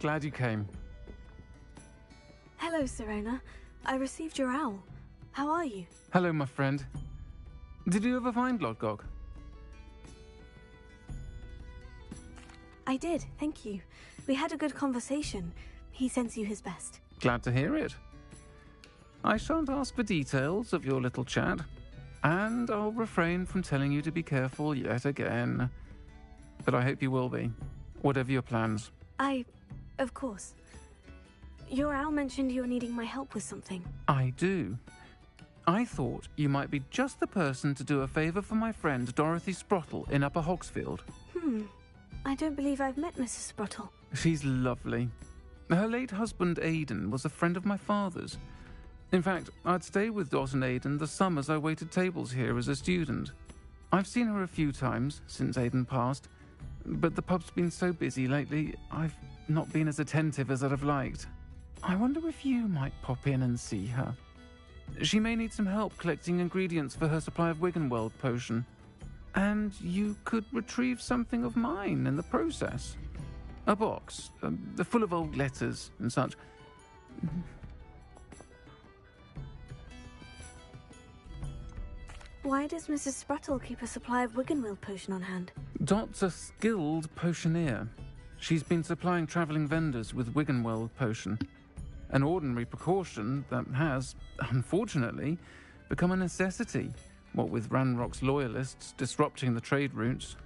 Glad you came. Hello, Serena. I received your owl. How are you? Hello, my friend. Did you ever find Lodgok? I did, thank you. We had a good conversation. He sends you his best. Glad to hear it. I shan't ask for details of your little chat, and I'll refrain from telling you to be careful yet again. But I hope you will be, whatever your plans. Of course. Your owl mentioned you were needing my help with something. I do. I thought you might be just the person to do a favour for my friend Dorothy Sprottle in Upper Hogsfield. I don't believe I've met Mrs. Sprottle. She's lovely. Her late husband Aidan was a friend of my father's. In fact, I'd stay with Dot and Aidan the summers I waited tables here as a student. I've seen her a few times since Aidan passed, but the pub's been so busy lately, I've not been as attentive as I'd have liked. I wonder if you might pop in and see her. She may need some help collecting ingredients for her supply of Wiggenweld potion. And you could retrieve something of mine in the process. A box, full of old letters and such. Why does Mrs. Sprottle keep a supply of Wiggenweld potion on hand? Dot's a skilled potioneer. She's been supplying travelling vendors with Wiggenweld potion. An ordinary precaution that has, unfortunately, become a necessity, what with Ranrock's loyalists disrupting the trade routes.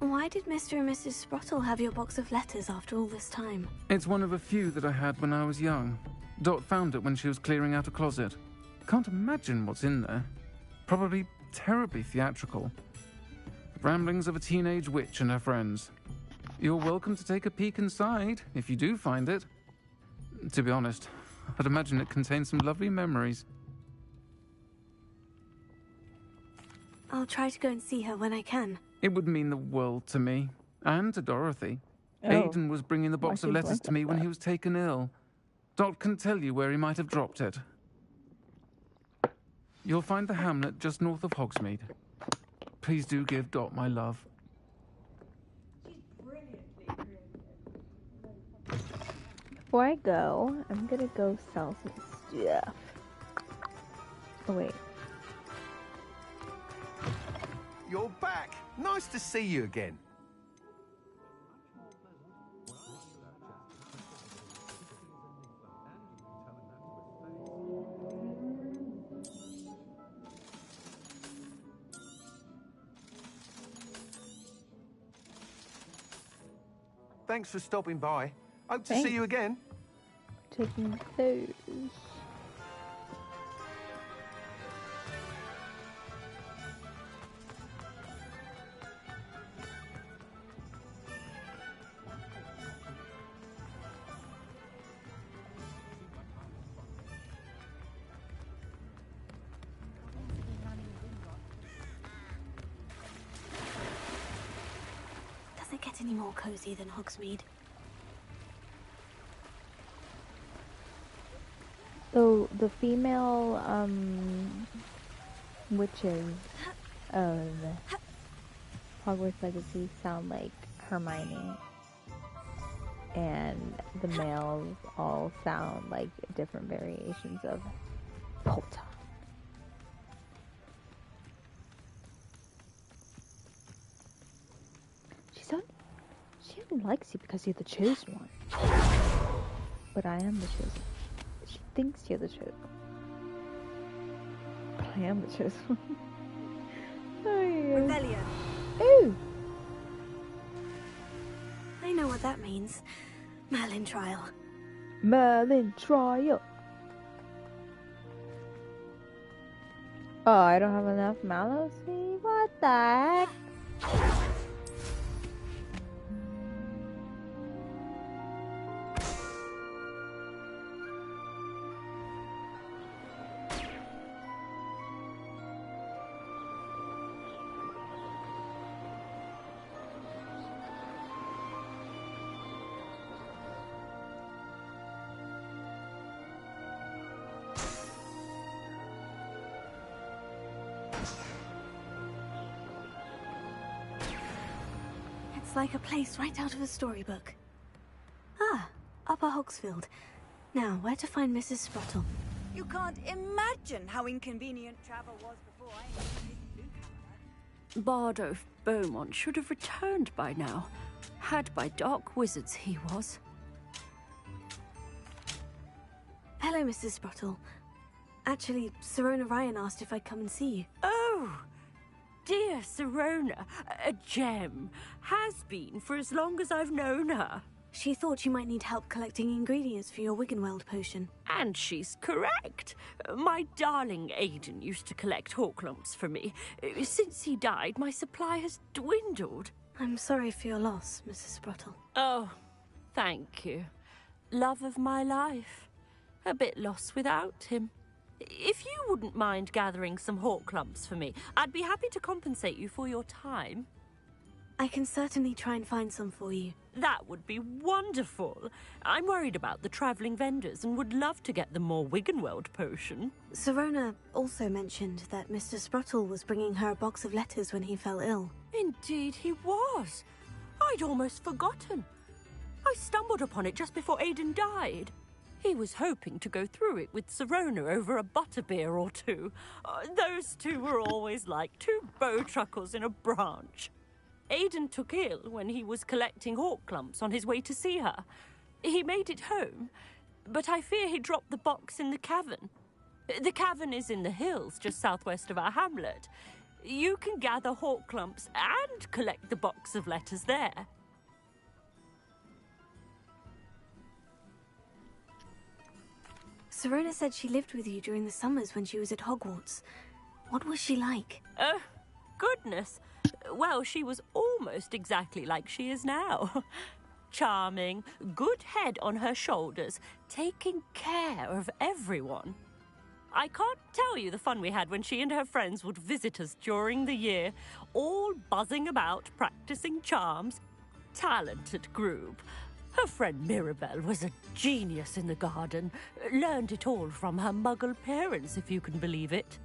Why did Mr. and Mrs. Sprottle have your box of letters after all this time? It's one of a few that I had when I was young. Dot found it when she was clearing out a closet. Can't imagine what's in there. Probably terribly theatrical. The ramblings of a teenage witch and her friends. You're welcome to take a peek inside, if you do find it. To be honest, I'd imagine it contains some lovely memories. I'll try to go and see her when I can. It would mean the world to me, and to Dorothy. Aidan was bringing the box of letters to me when he was taken ill. Dot can tell you where he might have dropped it. You'll find the hamlet just north of Hogsmeade. Please do give Dot my love. Before I go, I'm gonna go sell some stuff. Oh, wait. You're back. Nice to see you again. Thanks for stopping by. Hope to see you again. Taking those. get any more cozy than Hogsmeade. So the female witches of Hogwarts Legacy sound like Hermione, and the males all sound like different variations of Potter. She only likes you because you're the chosen one. But I am the chosen. She thinks you're the chosen. But I am the chosen one. Rebellion. Ooh! I know what that means. Merlin trial. Merlin trial. Oh, I don't have enough mallow seed? What the heck? Like a place right out of a storybook. Ah, Upper Hogsfield. Now, where to find Mrs. Sprottle? You can't imagine how inconvenient travel was before I knew this Bardolph Beaumont should have returned by now. Had by dark wizards he was. Hello, Mrs. Sprottle. Actually, Sirona Ryan asked if I'd come and see you. Oh! Dear Sirona, a gem. Has been for as long as I've known her. She thought you might need help collecting ingredients for your Wiggenweld potion. And she's correct. My darling Aidan used to collect Horklumps for me. Since he died, my supply has dwindled. I'm sorry for your loss, Mrs. Sprottle. Oh, thank you. Love of my life. A bit lost without him. If you wouldn't mind gathering some Horklumps for me, I'd be happy to compensate you for your time. I can certainly try and find some for you. That would be wonderful. I'm worried about the travelling vendors and would love to get them more Wiggenweld potion. Sirona also mentioned that Mr. Sprottle was bringing her a box of letters when he fell ill. Indeed he was. I'd almost forgotten. I stumbled upon it just before Aidan died. He was hoping to go through it with Sirona over a butterbeer or two. Those two were always like two bowtruckles in a branch. Aidan took ill when he was collecting Horklumps on his way to see her. He made it home, but I fear he dropped the box in the cavern. The cavern is in the hills just southwest of our hamlet. You can gather Horklumps and collect the box of letters there. Sirona said she lived with you during the summers when she was at Hogwarts. What was she like? Oh, goodness. Well, she was almost exactly like she is now. Charming, good head on her shoulders, taking care of everyone. I can't tell you the fun we had when she and her friends would visit us during the year, all buzzing about, practicing charms. Talented group. Her friend Mirabelle was a genius in the garden. Learned it all from her muggle parents, if you can believe it.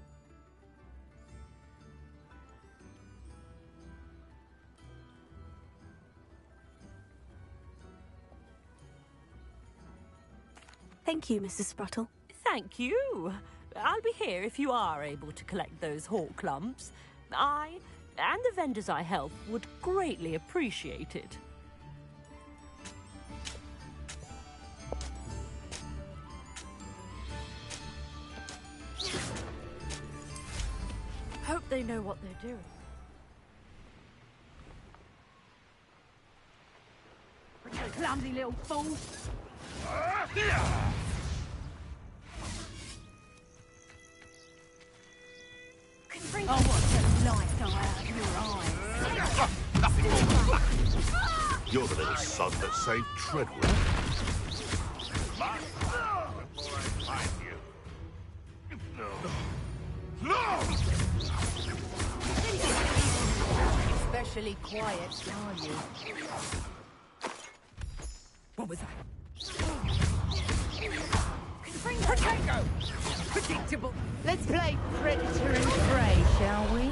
Thank you, Mrs. Sprottle. Thank you. I'll be here if you are able to collect those Horklumps. I and the vendors I help would greatly appreciate it. Hope they know what they're doing. You clumsy little fool! Oh, what a light go out of your eyes! You're the little sod that saved Treadwell. particularly quiet, are you? What was that? Potato! Predictable. Let's play predator and prey, shall we?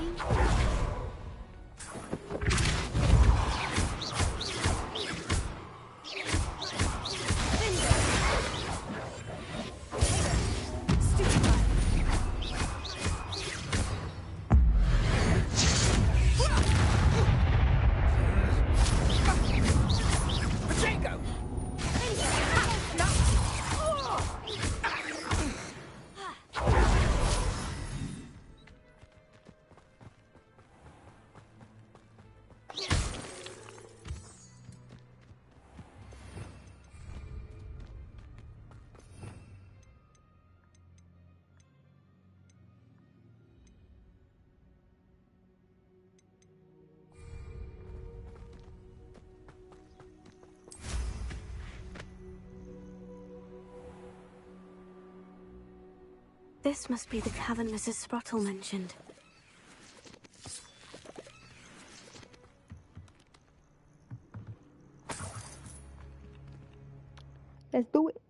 This must be the cavern Mrs. Sprottle mentioned. Let's do it.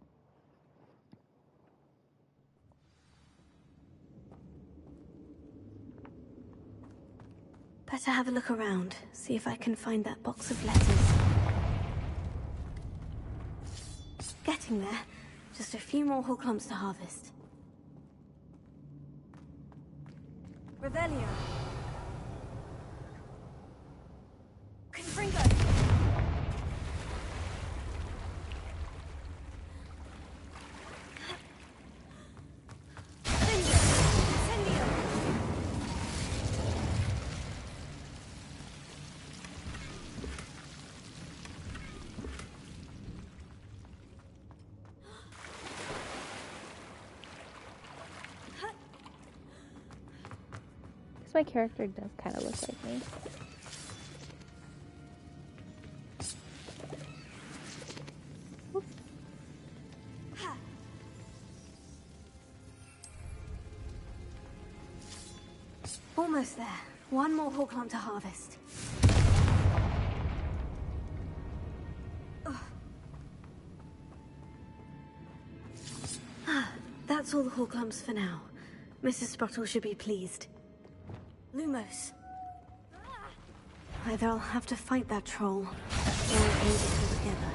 Better have a look around, see if I can find that box of letters. Getting there. Just a few more hoglumps to harvest. Revelio. Confringo. My character does kind of look like me. Oops. Almost there. One more hoglump to harvest. That's all the hoglumps for now. Mrs. Sprottle should be pleased. Lumos. Either I'll have to fight that troll, or end it altogether.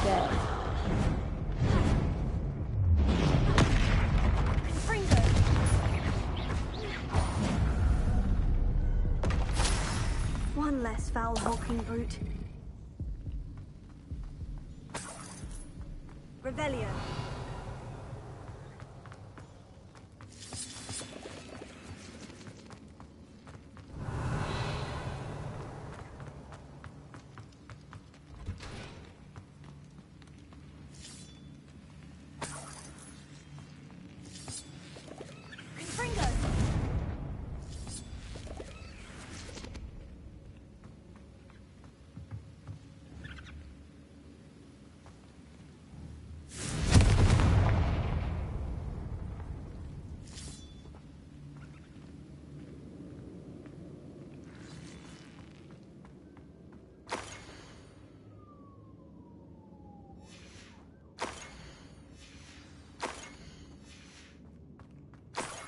get. One less foul hulking brute. Revelio.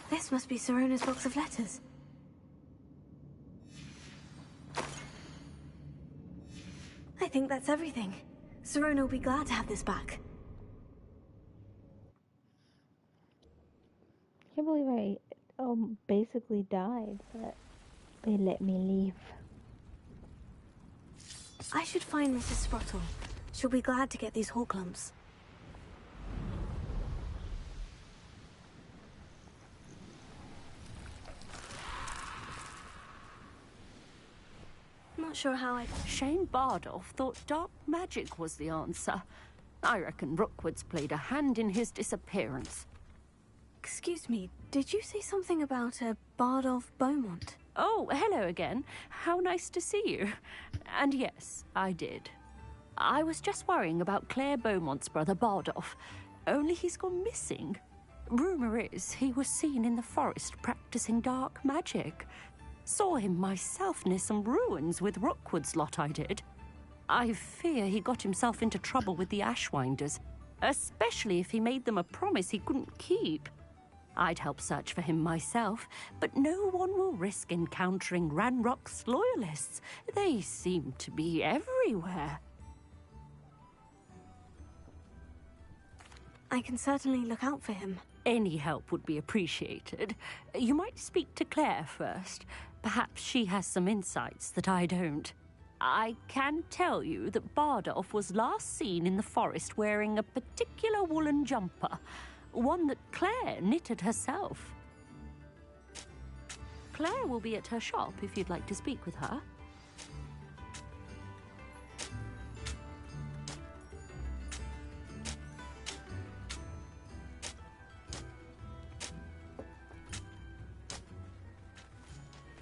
This must be Sirona's box of letters. I think that's everything. Sirona will be glad to have this back. I can't believe I basically died, but they let me leave. I should find Mrs. Sprottle. She'll be glad to get these horklumps. Not sure how I... Shane Bardolph thought dark magic was the answer. I reckon Rookwood's played a hand in his disappearance. Excuse me, did you say something about a Bardolph Beaumont? Oh, hello again. How nice to see you. And yes, I did. I was just worrying about Claire Beaumont's brother Bardolph. Only he's gone missing. Rumour is he was seen in the forest practicing dark magic. Saw him myself near some ruins with Rookwood's lot I did. I fear he got himself into trouble with the Ashwinders, especially if he made them a promise he couldn't keep. I'd help search for him myself, but no one will risk encountering Ranrock's loyalists. They seem to be everywhere. I can certainly look out for him. Any help would be appreciated. You might speak to Claire first. Perhaps she has some insights that I don't. I can tell you that Bardolph was last seen in the forest wearing a particular woolen jumper, one that Claire knitted herself. Claire will be at her shop if you'd like to speak with her.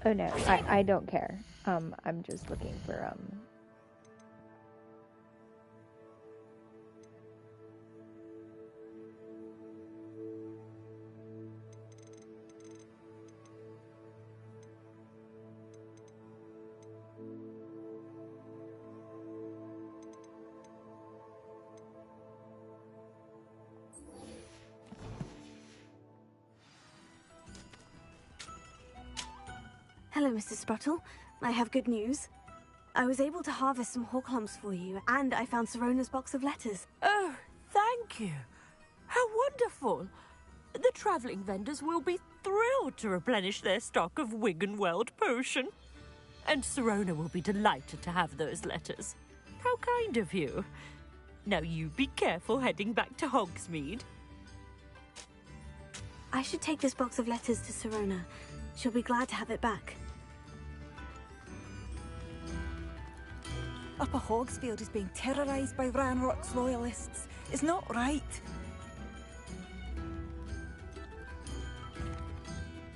Oh no, I don't care. I'm just looking for Hello, Mrs. Sprottle. I have good news. I was able to harvest some horklumps for you, and I found Sirona's box of letters. Oh, thank you. How wonderful. The travelling vendors will be thrilled to replenish their stock of Wiggenweld potion. And Sirona will be delighted to have those letters. How kind of you. Now you be careful heading back to Hogsmeade. I should take this box of letters to Sirona. She'll be glad to have it back. Upper Hogsfield is being terrorised by Ranrock's loyalists. It's not right.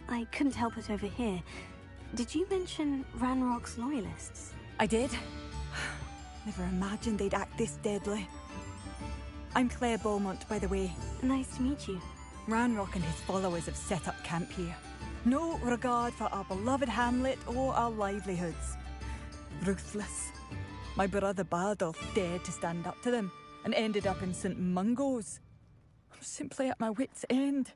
I couldn't help it over here. Did you mention Ranrock's loyalists? I did. Never imagined they'd act this deadly. I'm Claire Beaumont, by the way. Nice to meet you. Ranrock and his followers have set up camp here. No regard for our beloved hamlet or our livelihoods. Ruthless. My brother Bardolph dared to stand up to them and ended up in St. Mungo's. I'm simply at my wit's end.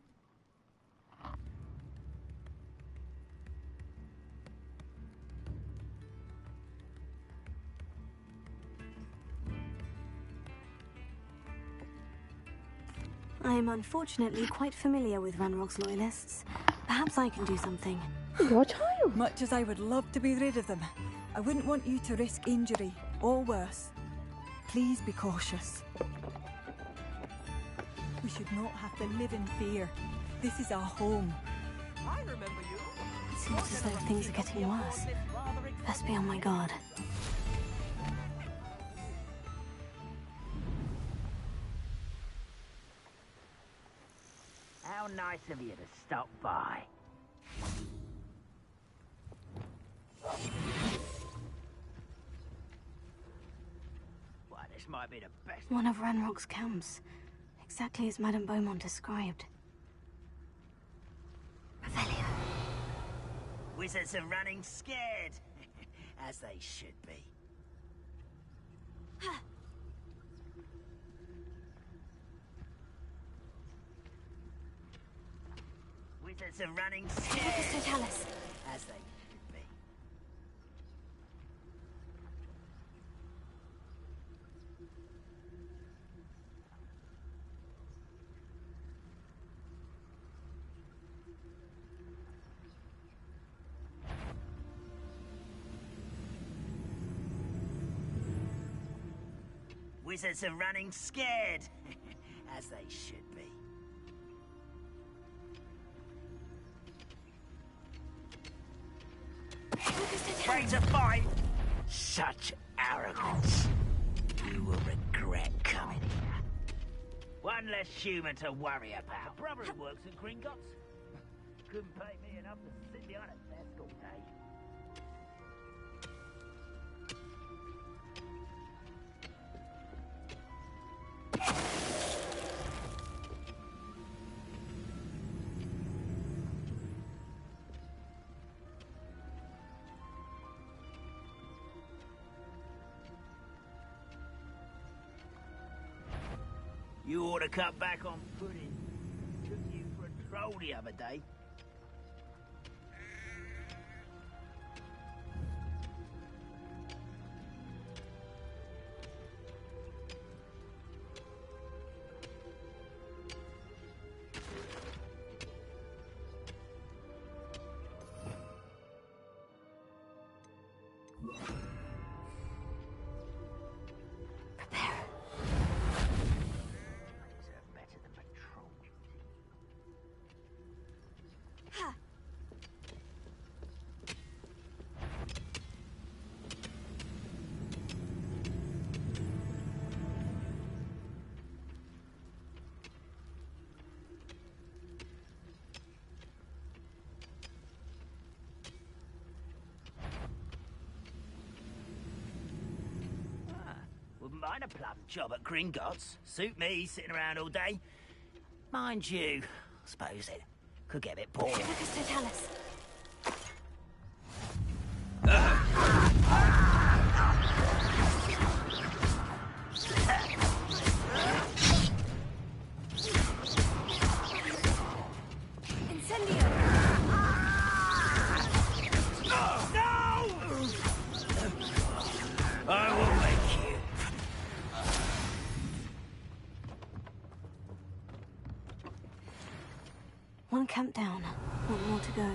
I am unfortunately quite familiar with Ranrock's loyalists. Perhaps I can do something. Your child? Much as I would love to be rid of them, I wouldn't want you to risk injury, or worse. Please be cautious. We should not have to live in fear. This is our home. I remember you. It seems as though things are getting worse. Best be on my guard. How nice of you to stop by. Why, this might be the best. One of Ranrock's camps. Exactly as Madame Beaumont described. Revelio. Wizards are running scared. As they should be. Wizards are running scared. Totalis. As they should be. Wizards are running scared. As they should be. Afraid to fight? Such arrogance. You will regret coming here. One less human to worry about. Brother who works at Gringotts. Couldn't pay me enough to sit behind a desk all day. You ought to cut back on pudding. Took you for a troll the other day. Wouldn't mind a plum job at Gringotts. Suit me, sitting around all day. Mind you, I suppose it could get a bit boring. Totalis. I will make you. One camp down. One more to go.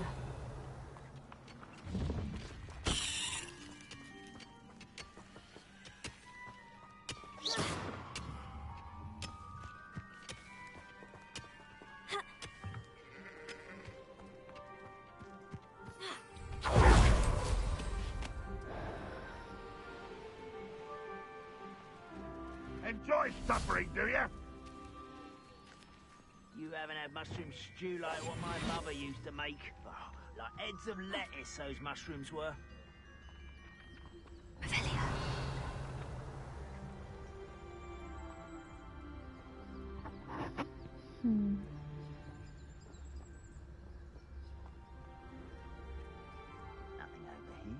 Enjoy suffering, do you? You haven't had mushroom stew like what my mother used to make. Oh, like heads of lettuce, those mushrooms were. Nothing over here.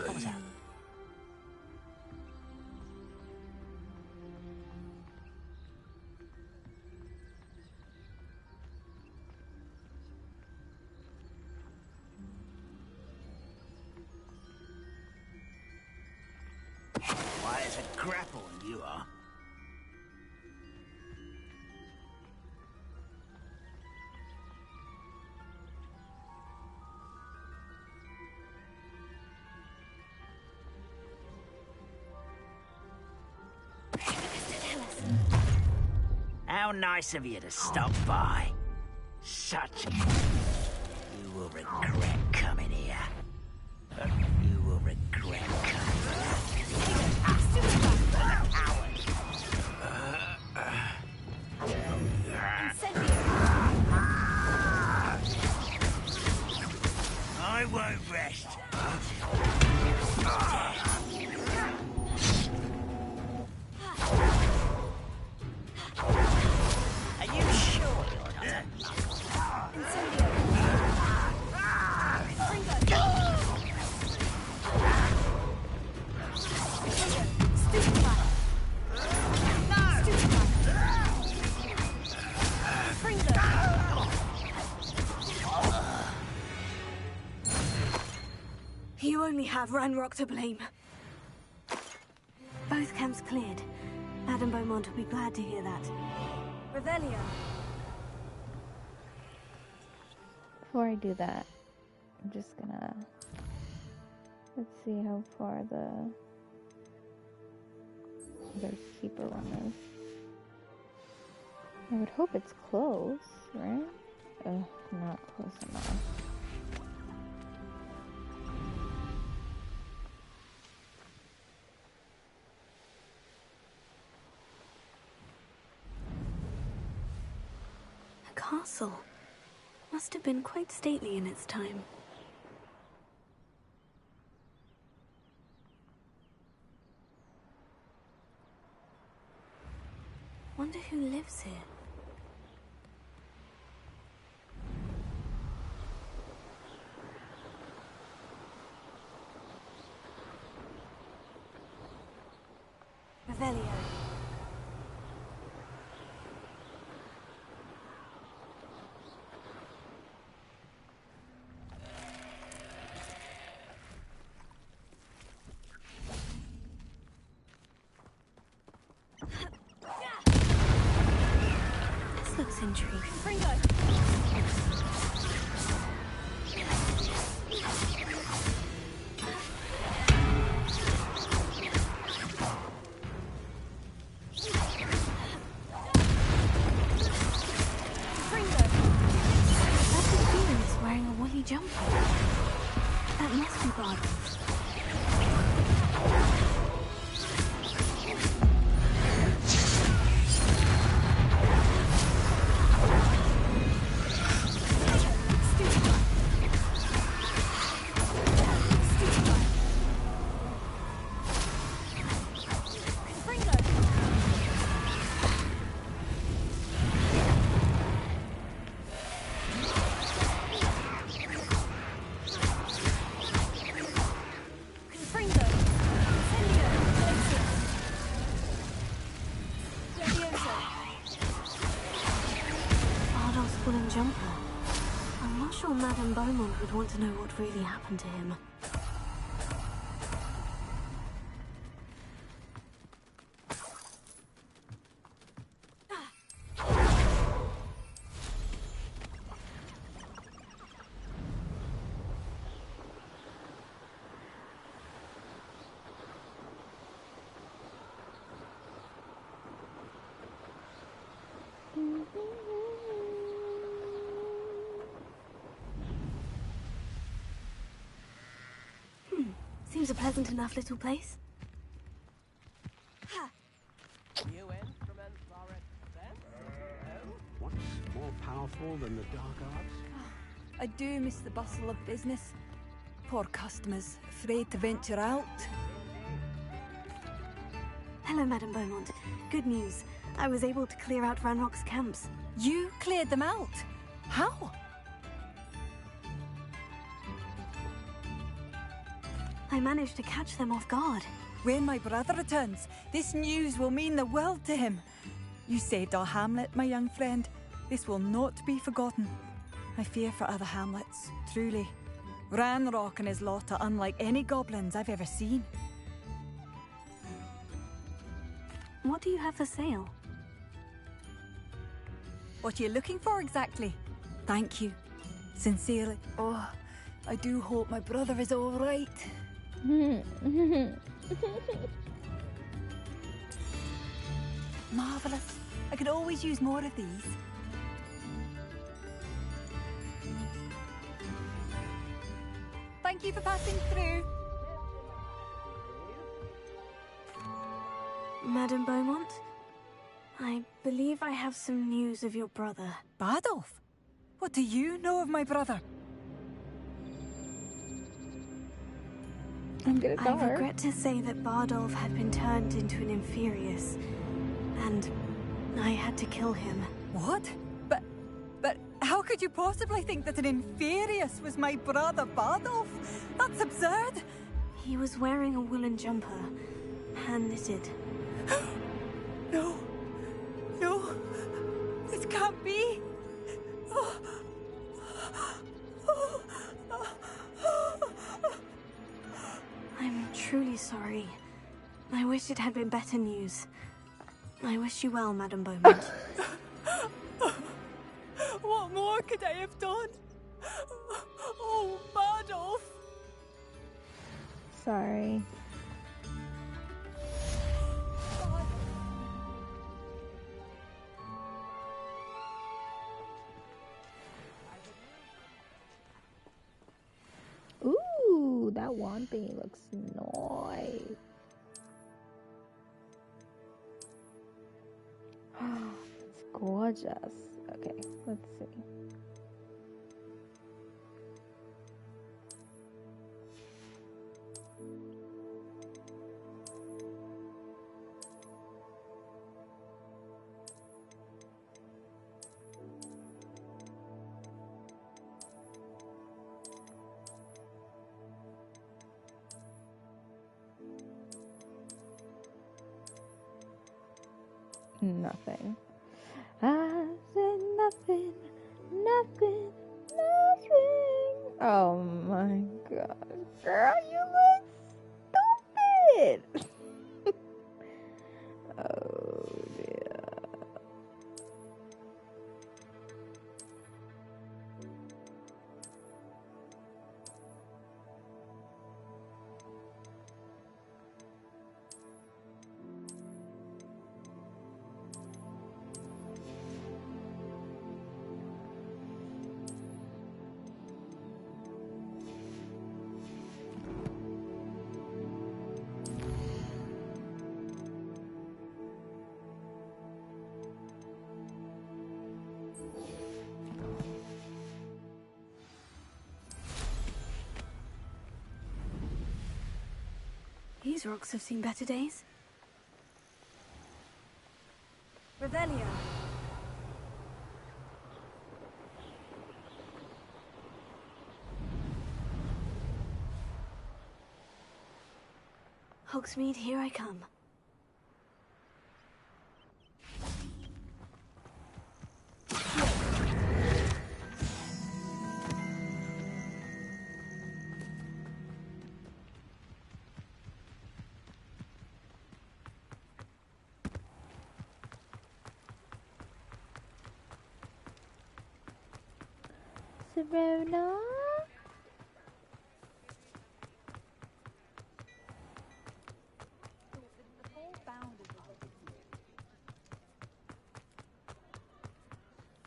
What was that? Why, it's a grapple, you are. How nice of you to stop by. Such... You will regret coming here. You will regret coming here. I won't rest. Are you sure you're not a You only have Ranrock to blame. Both camps cleared. Madame Beaumont will be glad to hear that. Revelio. Before I do that, I'm just gonna... Let's see how far the other keeper one is. I would hope it's close, right? Not close enough. A castle. Must have been quite stately in its time. Wonder who lives here. Revelio. This looks intriguing. Jumper. That must be Bard. Jumper. I'm not sure Madame Beaumont would want to know what really happened to him. Seems a pleasant enough little place. What's more powerful than the dark arts? I do miss the bustle of business. Poor customers, afraid to venture out. Hello, Madame Beaumont. Good news. I was able to clear out Ranrock's camps. You cleared them out? How? I managed to catch them off guard. When my brother returns, this news will mean the world to him. You saved our hamlet, my young friend. This will not be forgotten. I fear for other hamlets, truly. Ranrock and his lot are unlike any goblins I've ever seen. What do you have for sale? What are you looking for exactly? Thank you. Sincerely. Oh, I do hope my brother is all right. Marvellous. I could always use more of these. Thank you for passing through. Madame Beaumont, I believe I have some news of your brother. Bardolph? What do you know of my brother? I'm gonna tell I her. regret to say that Bardolph had been turned into an Inferius, and I had to kill him. What? But how could you possibly think that an Inferius was my brother Bardolph? That's absurd. He was wearing a woolen jumper, hand-knitted. No. No. This can't be. I'm truly sorry. I wish it had been better news. I wish you well, Madame Beaumont. What more could I have done? Oh, Bardolph. Sorry. Ooh, that wand thingy looks nice. It's gorgeous. Okay, let's see. Nothing. I said nothing, nothing, nothing. Oh my god. Girl, you look stupid. Oh dear. These rocks have seen better days. Revelio. Hogsmeade, here I come. Serona?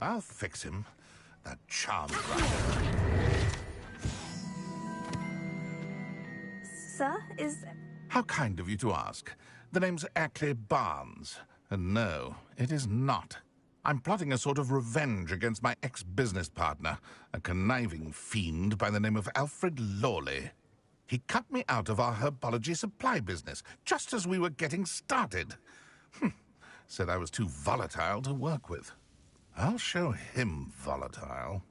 I'll fix him. That charm. Sir, is... How kind of you to ask. The name's Ackley Barnes. And no, it is not. I'm plotting a sort of revenge against my ex-business partner, a conniving fiend by the name of Alfred Lawley. He cut me out of our herbology supply business, just as we were getting started. Said I was too volatile to work with. I'll show him volatile.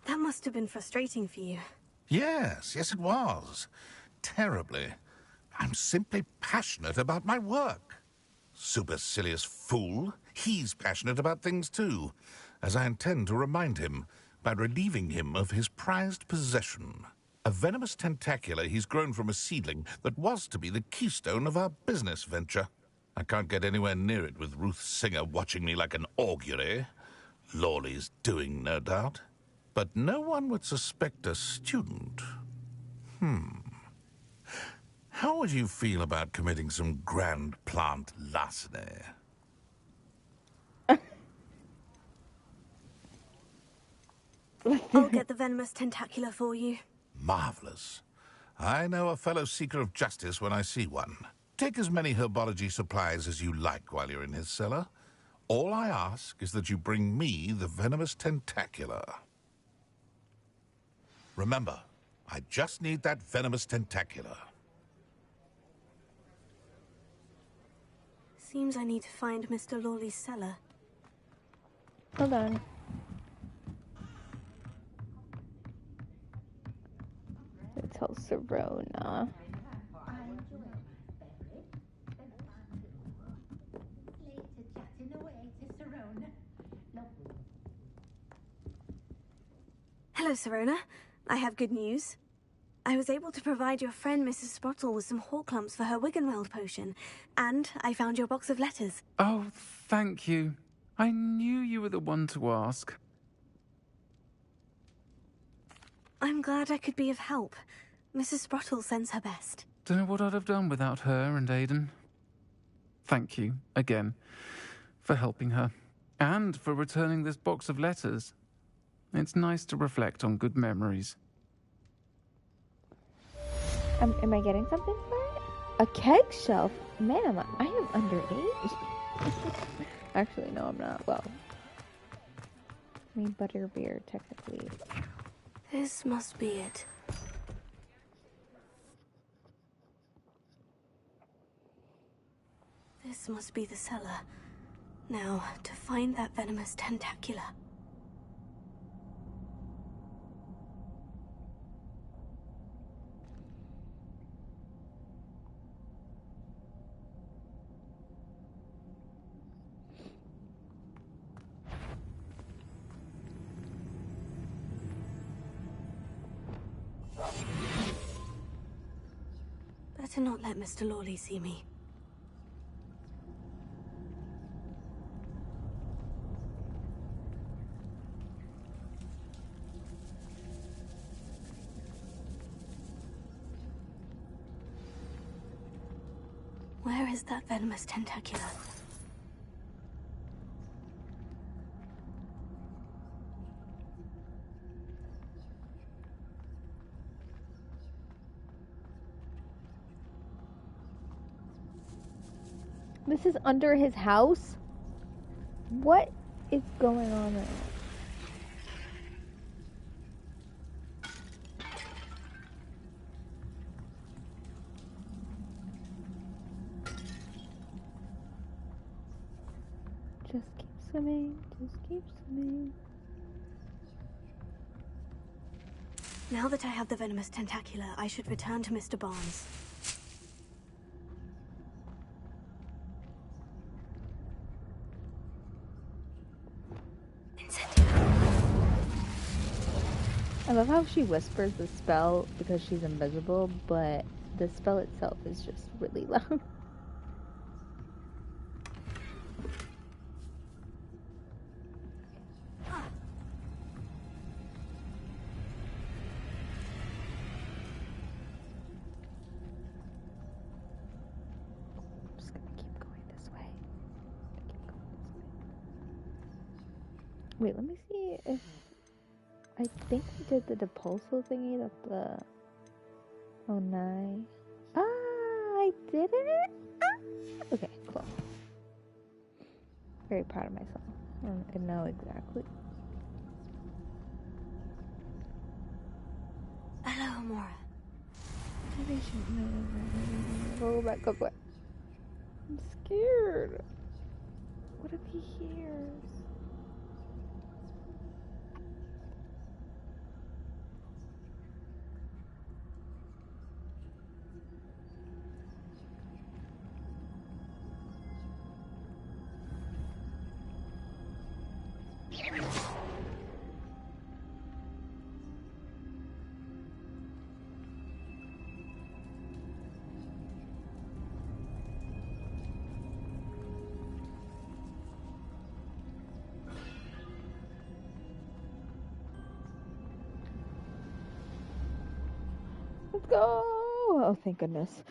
That must have been frustrating for you. Yes, yes it was. Terribly. I'm simply passionate about my work. Supercilious fool. He's passionate about things too, as I intend to remind him by relieving him of his prized possession. A venomous tentacula he's grown from a seedling that was to be the keystone of our business venture. I can't get anywhere near it with Ruth Singer watching me like an augury. Lawley's doing, no doubt. But no one would suspect a student. How would you feel about committing some grand plant larceny? I'll get the venomous tentacula for you. Marvelous. I know a fellow seeker of justice when I see one. Take as many herbology supplies as you like while you're in his cellar. All I ask is that you bring me the venomous tentacula. Remember, I just need that venomous tentacula. Seems I need to find Mr. Lawley's cellar. Hold on. Tell Serona. Hello, Serona. I have good news. I was able to provide your friend Mrs. Sprottle with some Horklumps for her Wiggenweld potion, and I found your box of letters. Oh, thank you. I knew you were the one to ask. I'm glad I could be of help. Mrs. Sprottle sends her best. Don't know what I'd have done without her and Aidan. Thank you, again, for helping her, and for returning this box of letters. It's nice to reflect on good memories. Am I getting something for it? A keg shelf? Ma'am, I am underage. Actually, no, I'm not. Well, I mean, butterbeer, technically. This must be it. This must be the cellar. Now, to find that venomous tentacula. Better not let Mr. Lawley see me. Where is that venomous tentacula? This is under his house? What is going on right now? Just keep swimming, just keep swimming. Now that I have the venomous tentacula, I should return to Mr. Barnes. I love how she whispers the spell because she's invisible, but the spell itself is just really loud. Wait, let me see if... I think we did the depulso thingy that the... Oh, nine. Ah, I did it! Ah! Okay, cool. Very proud of myself. I know exactly. Hello, Amora. Go back, go back. I'm scared. What if he hears? Let's go! Oh, thank goodness.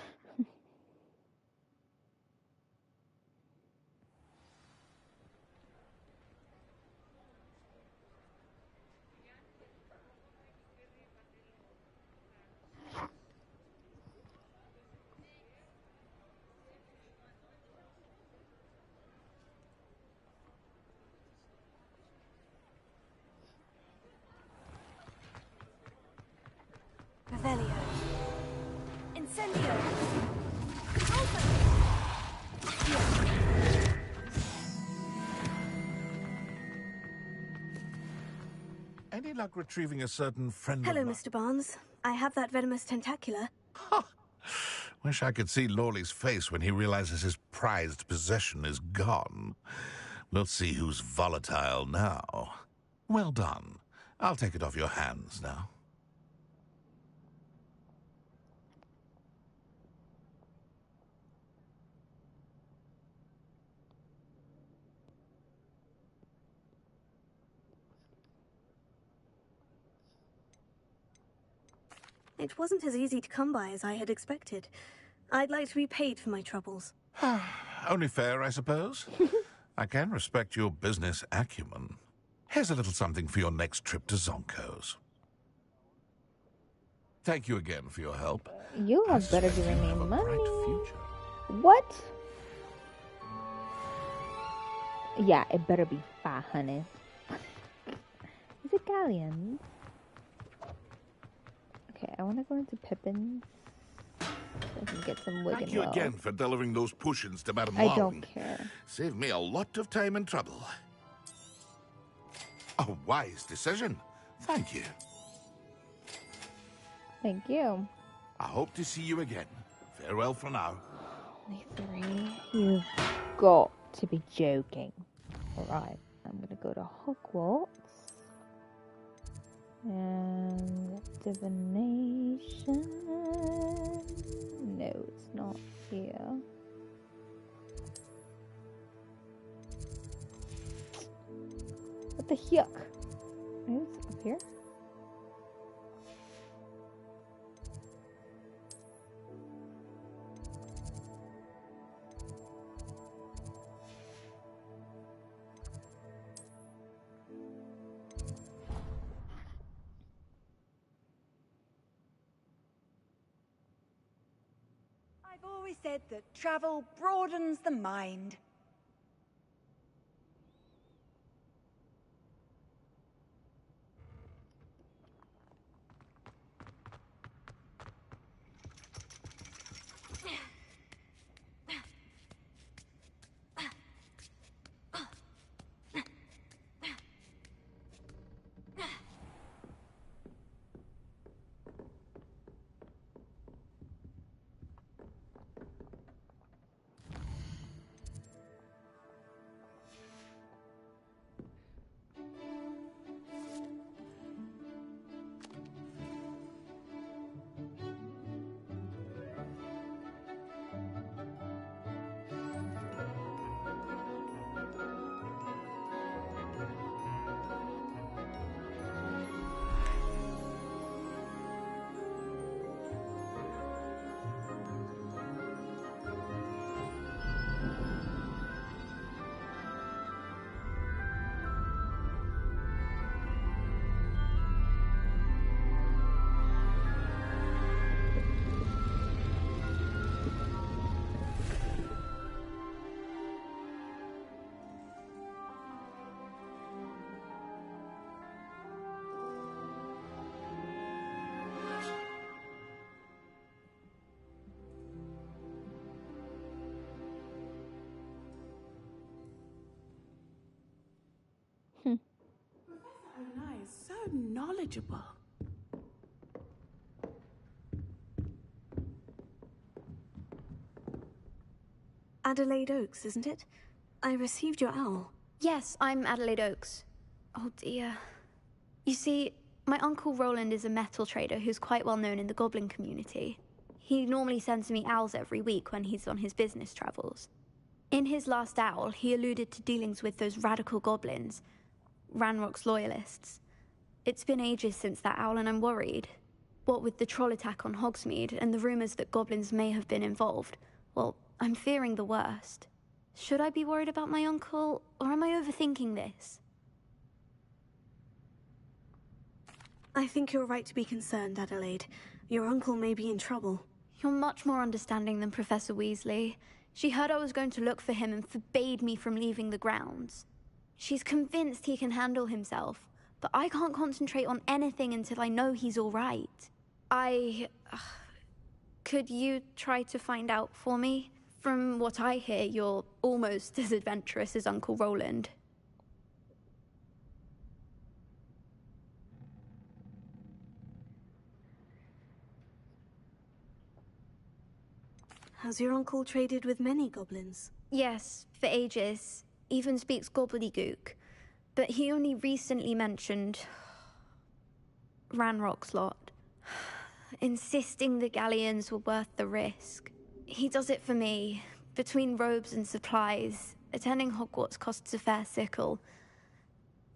Revelio. Incendio. Any luck retrieving a certain friend Hello, of mine? Mr. Barnes. I have that venomous tentacula. Wish I could see Lawley's face when he realizes his prized possession is gone. We'll see who's volatile now. Well done. I'll take it off your hands now. It wasn't as easy to come by as I had expected. I'd like to be paid for my troubles. Only fair, I suppose. I can respect your business acumen. Here's a little something for your next trip to Zonko's. Thank you again for your help. You have better giving me money. What? Yeah, it better be 500. Is it galleons? Okay, I want to go into Pippin's so I can get some wig Thank and you well. again for delivering those potions to Madame I Long. don't care. Saved me a lot of time and trouble. A wise decision. Thank you. Thank you. I hope to see you again. Farewell for now. Only 3? You've got to be joking. Alright, I'm gonna go to Hogwarts. And divination. No, it's not here. What the heck? Maybe it's up here? I've always said that travel broadens the mind. So knowledgeable. Adelaide Oaks, isn't it? I received your owl. Yes, I'm Adelaide Oaks. Oh dear. You see, my uncle Roland is a metal trader who's quite well known in the goblin community. He normally sends me owls every week when he's on his business travels. In his last owl, he alluded to dealings with those radical goblins, Ranrock's loyalists. It's been ages since that owl and I'm worried. What with the troll attack on Hogsmeade and the rumours that goblins may have been involved, well, I'm fearing the worst. Should I be worried about my uncle, or am I overthinking this? I think you're right to be concerned, Adelaide. Your uncle may be in trouble. You're much more understanding than Professor Weasley. She heard I was going to look for him and forbade me from leaving the grounds. She's convinced he can handle himself, but I can't concentrate on anything until I know he's all right. Could you try to find out for me? From what I hear, you're almost as adventurous as Uncle Roland. Has your uncle traded with many goblins? Yes, for ages. Even speaks gobbledygook. But he only recently mentioned Ranrock's lot, insisting the galleons were worth the risk. He does it for me. Between robes and supplies, attending Hogwarts costs a fair sickle.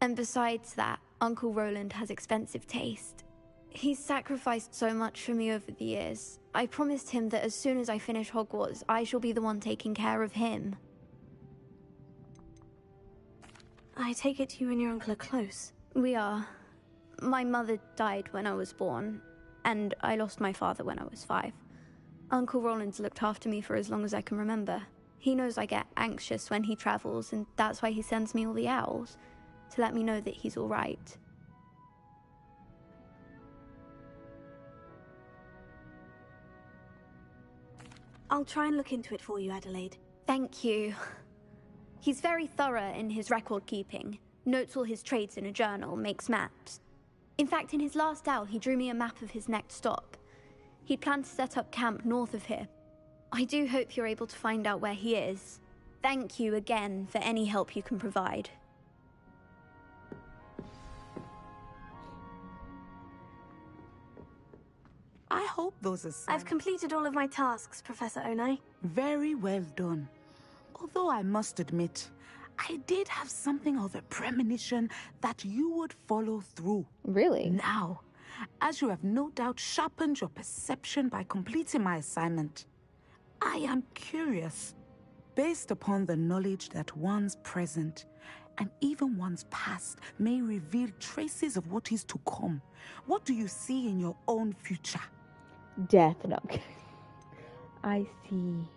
And besides that, Uncle Roland has expensive taste. He's sacrificed so much for me over the years. I promised him that as soon as I finish Hogwarts, I shall be the one taking care of him. I take it you and your uncle are close. We are. My mother died when I was born, and I lost my father when I was 5. Uncle Roland's looked after me for as long as I can remember. He knows I get anxious when he travels, and that's why he sends me all the owls, to let me know that he's all right. I'll try and look into it for you, Adelaide. Thank you. He's very thorough in his record keeping, notes all his trades in a journal, makes maps. In fact, in his last owl, he drew me a map of his next stop. He'd planned to set up camp north of here. I do hope you're able to find out where he is. Thank you again for any help you can provide. I hope those are... I've completed all of my tasks, Professor Onai. Very well done. Although I must admit, I did have something of a premonition that you would follow through. Really? Now, as you have no doubt sharpened your perception by completing my assignment, I am curious, based upon the knowledge that one's present and even one's past may reveal traces of what is to come. What do you see in your own future? Death. No. I see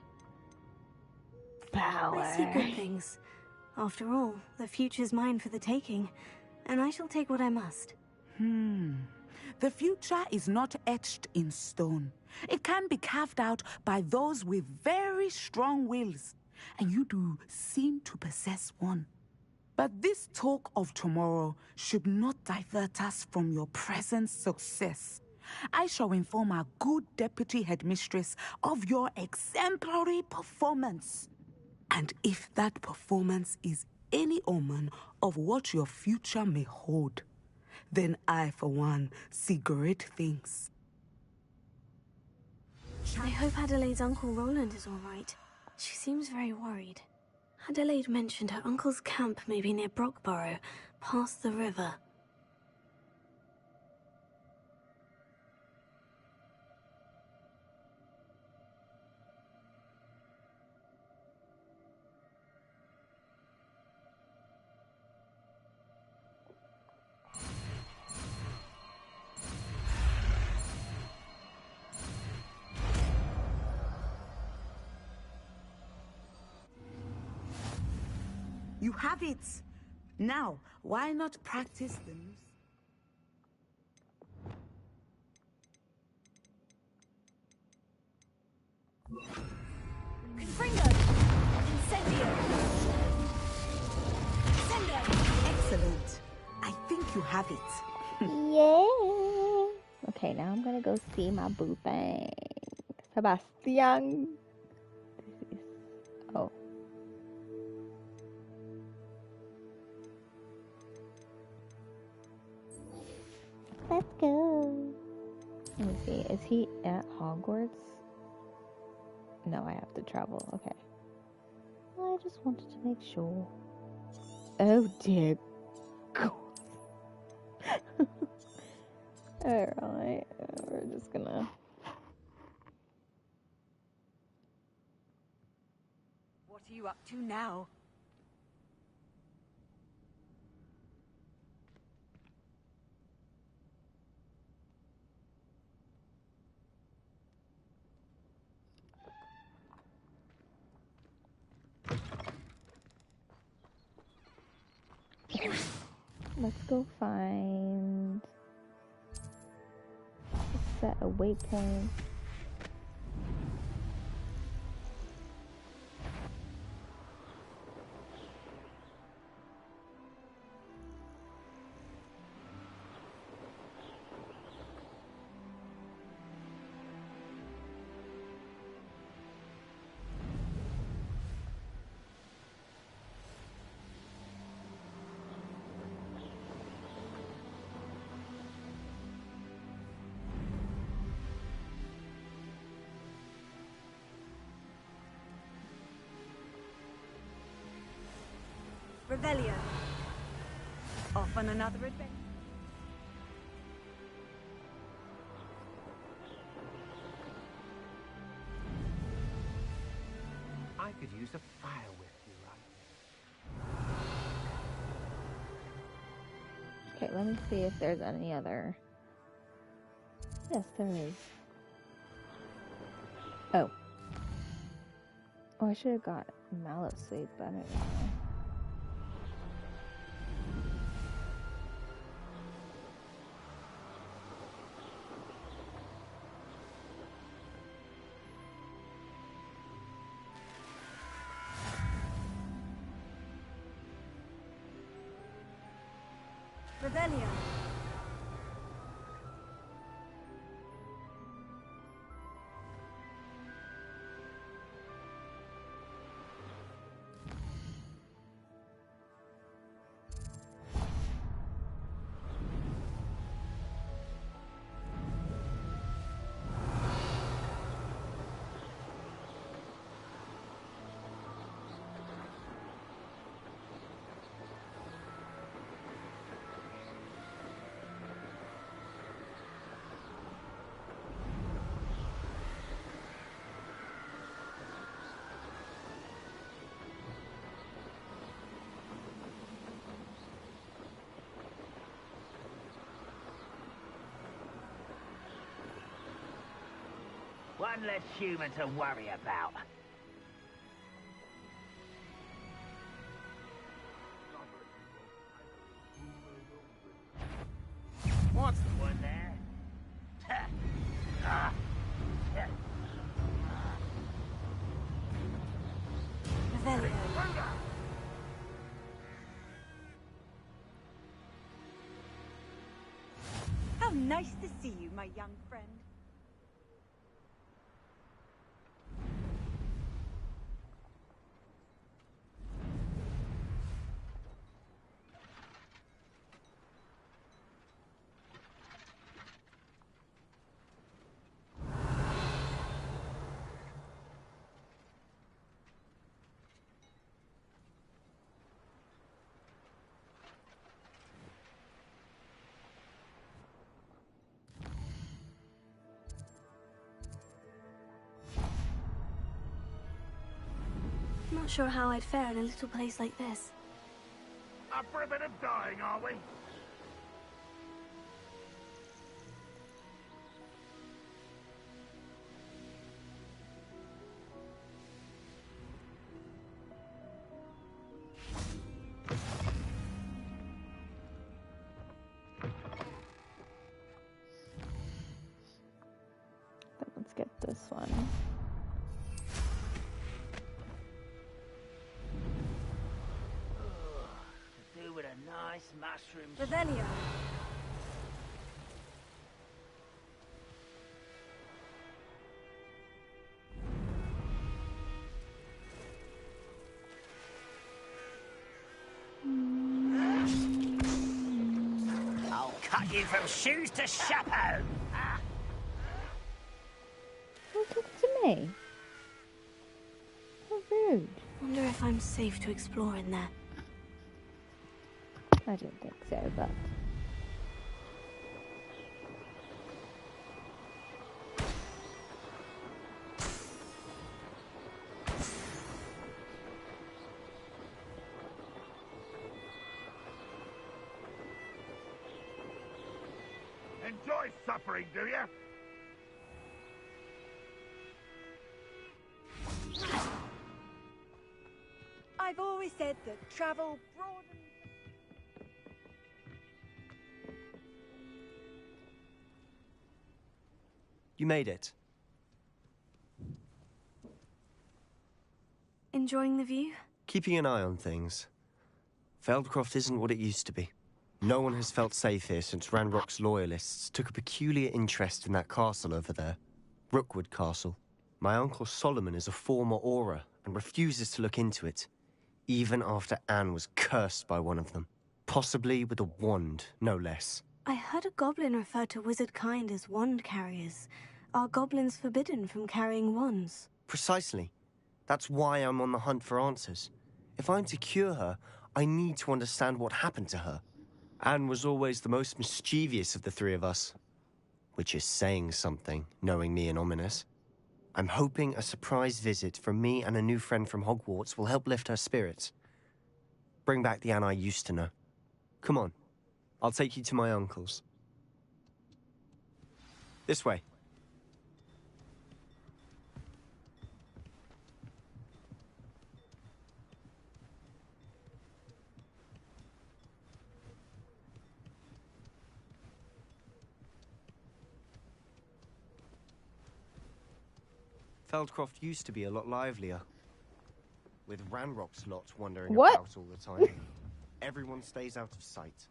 power. I see good things. After all, the future's mine for the taking, and I shall take what I must. The future is not etched in stone. It can be carved out by those with very strong wills, and you do seem to possess one. But this talk of tomorrow should not divert us from your present success. I shall inform our good deputy headmistress of your exemplary performance. And if that performance is any omen of what your future may hold, then I, for one, see great things. I hope Adelaide's Uncle Roland is all right. She seems very worried. Adelaide mentioned her uncle's camp may be near Brockborough, past the river. You have it. Now, why not practice the news? Confringo! Incendio! Sendo! Excellent. I think you have it. Yeah. Okay, now I'm gonna go see my boo thing. Sebastian. This is... Oh. Let's go. Let me see. Is he at Hogwarts? No, I have to travel. Okay. I just wanted to make sure. Oh dear God. Alright, we're just gonna... What are you up to now? Let's go find... set a waypoint. Revelio. Off on another adventure. I could use a fire whip, you right? Okay, let me see if there's any other... Yes, there is. Oh. Oh, I should have got mallow sleep, but I don't know. Revelio. One less human to worry about. What's the one there? Revelio. How nice to see you, my young friend. I'm not sure how I'd fare in a little place like this. Up for a bit of dying, are we? Let's get this one. Do with a nice mushroom. Revelio. I'll cut you from shoes to chapeau. Don't talk to me. How rude. Wonder if I'm safe to explore in there. I don't think so, but... enjoy suffering, do you? I've always said that travel broadens. You made it. Enjoying the view? Keeping an eye on things. Feldcroft isn't what it used to be. No one has felt safe here since Ranrock's loyalists took a peculiar interest in that castle over there. Rookwood Castle. My uncle Solomon is a former Auror and refuses to look into it, even after Anne was cursed by one of them. Possibly with a wand, no less. I heard a goblin refer to wizard kind as wand carriers. Are goblins forbidden from carrying wands? Precisely. That's why I'm on the hunt for answers. If I'm to cure her, I need to understand what happened to her. Anne was always the most mischievous of the three of us. Which is saying something, knowing me and Ominous. I'm hoping a surprise visit from me and a new friend from Hogwarts will help lift her spirits. Bring back the Anne I used to know. Come on. I'll take you to my uncle's. This way. Feldcroft used to be a lot livelier. With Ranrock's lot wandering about all the time. Everyone stays out of sight.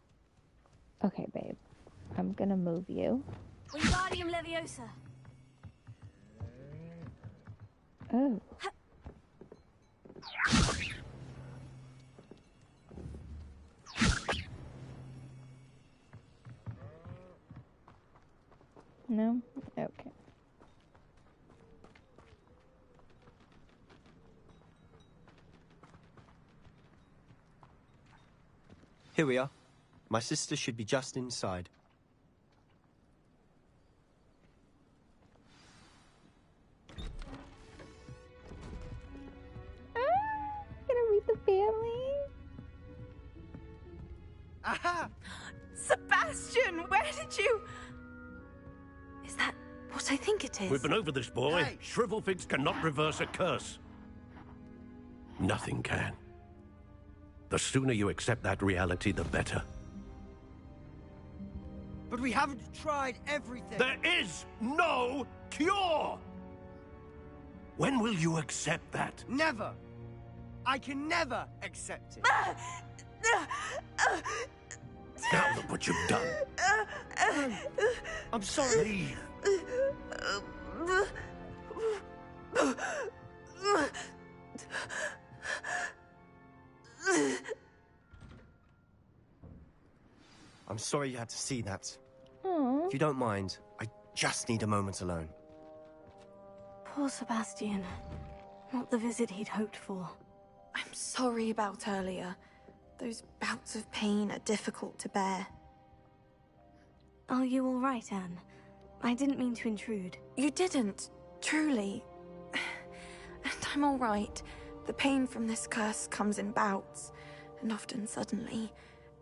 Okay, babe. I'm gonna move you. Wingardium Leviosa. Oh. No? Okay. Here we are. My sister should be just inside. Gonna meet the family. Aha! Sebastian, where did you... Is that what I think it is? We've been over this, boy. Hey. Shrivelfigs cannot reverse a curse. Nothing can. The sooner you accept that reality, the better. But we haven't tried everything. There is no cure! When will you accept that? Never. I can never accept it. Now look what you've done. I'm sorry. I'm sorry you had to see that. Aww. If you don't mind, I just need a moment alone. Poor Sebastian. Not the visit he'd hoped for. I'm sorry about earlier. Those bouts of pain are difficult to bear. Are you all right, Anne? I didn't mean to intrude. You didn't, truly. And I'm all right. The pain from this curse comes in bouts, and often suddenly.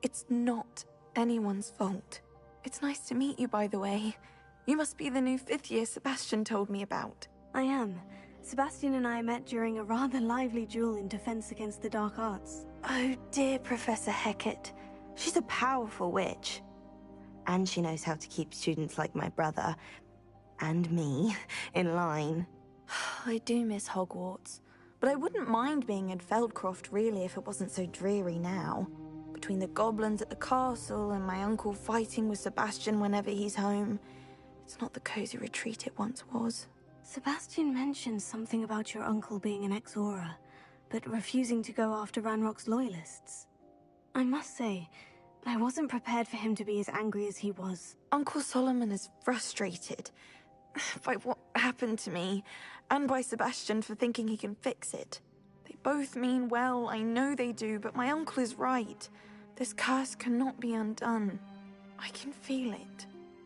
It's not anyone's fault. It's nice to meet you, by the way. You must be the new 5th year Sebastian told me about. I am. Sebastian and I met during a rather lively duel in Defense Against the Dark Arts. Oh, dear Professor Hecat. She's a powerful witch. And she knows how to keep students like my brother, and me, in line. I do miss Hogwarts, but I wouldn't mind being in Feldcroft, really, if it wasn't so dreary now. Between the goblins at the castle and my uncle fighting with Sebastian whenever he's home, it's not the cozy retreat it once was. Sebastian mentioned something about your uncle being an ex-Auror, but refusing to go after Ranrock's loyalists. I must say, I wasn't prepared for him to be as angry as he was. Uncle Solomon is frustrated by what happened to me, and by Sebastian for thinking he can fix it. They both mean well, I know they do, but my uncle is right. This curse cannot be undone. I can feel it.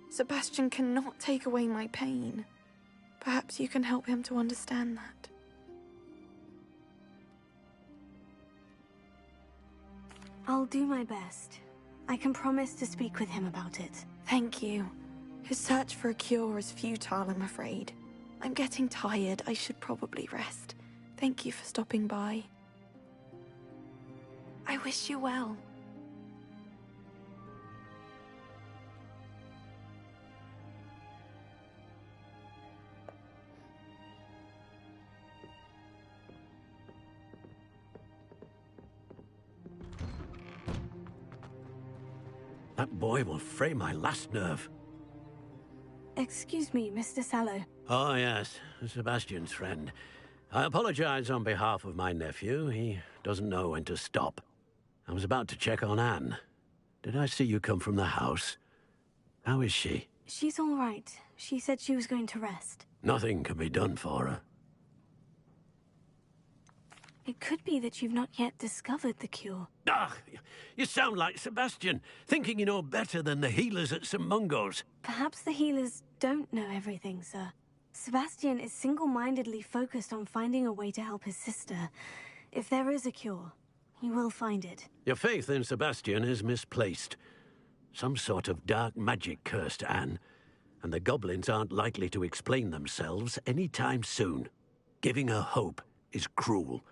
Sebastian cannot take away my pain. Perhaps you can help him to understand that. I'll do my best. I can promise to speak with him about it. Thank you. His search for a cure is futile, I'm afraid. I'm getting tired. I should probably rest. Thank you for stopping by. I wish you well. That boy will fray my last nerve. Excuse me, Mr. Sallow. Oh, yes, Sebastian's friend. I apologize on behalf of my nephew. He doesn't know when to stop. I was about to check on Anne. Did I see you come from the house? How is she? She's all right. She said she was going to rest. Nothing can be done for her. It could be that you've not yet discovered the cure. Ah, you sound like Sebastian, thinking you know better than the healers at St. Mungo's. Perhaps the healers don't know everything, sir. Sebastian is single-mindedly focused on finding a way to help his sister. If there is a cure, he will find it. Your faith in Sebastian is misplaced. Some sort of dark magic cursed Anne, and the goblins aren't likely to explain themselves anytime soon. Giving her hope is cruel.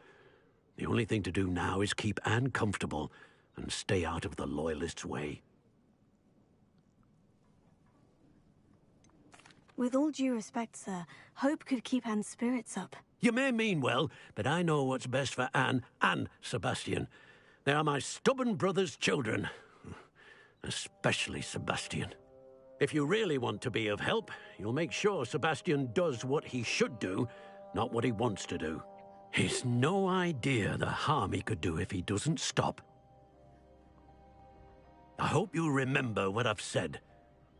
The only thing to do now is keep Anne comfortable and stay out of the Loyalists' way. With all due respect, sir, hope could keep Anne's spirits up. You may mean well, but I know what's best for Anne and Sebastian. They are my stubborn brother's children. Especially Sebastian. If you really want to be of help, you'll make sure Sebastian does what he should do, not what he wants to do. He's no idea the harm he could do if he doesn't stop. I hope you'll remember what I've said.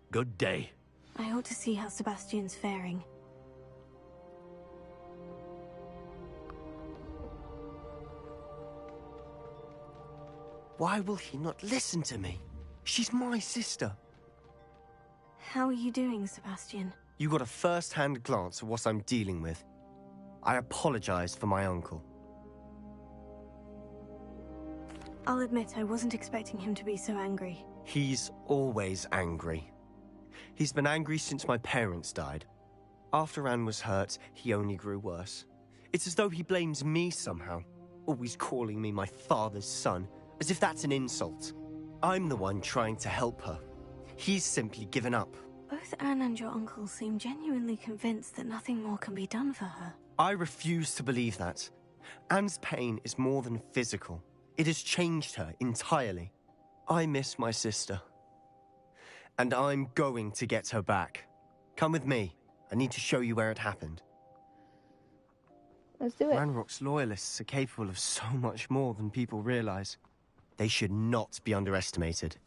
Good day. I ought to see how Sebastian's faring. Why will he not listen to me? She's my sister. How are you doing, Sebastian? You got a first-hand glance at what I'm dealing with. I apologize for my uncle. I'll admit I wasn't expecting him to be so angry. He's always angry. He's been angry since my parents died. After Anne was hurt, he only grew worse. It's as though he blames me somehow, always calling me my father's son, as if that's an insult. I'm the one trying to help her. He's simply given up. Both Anne and your uncle seem genuinely convinced that nothing more can be done for her. I refuse to believe that. Anne's pain is more than physical. It has changed her entirely. I miss my sister. And I'm going to get her back. Come with me. I need to show you where it happened. Let's do it. Ranrock's Loyalists are capable of so much more than people realize. They should not be underestimated.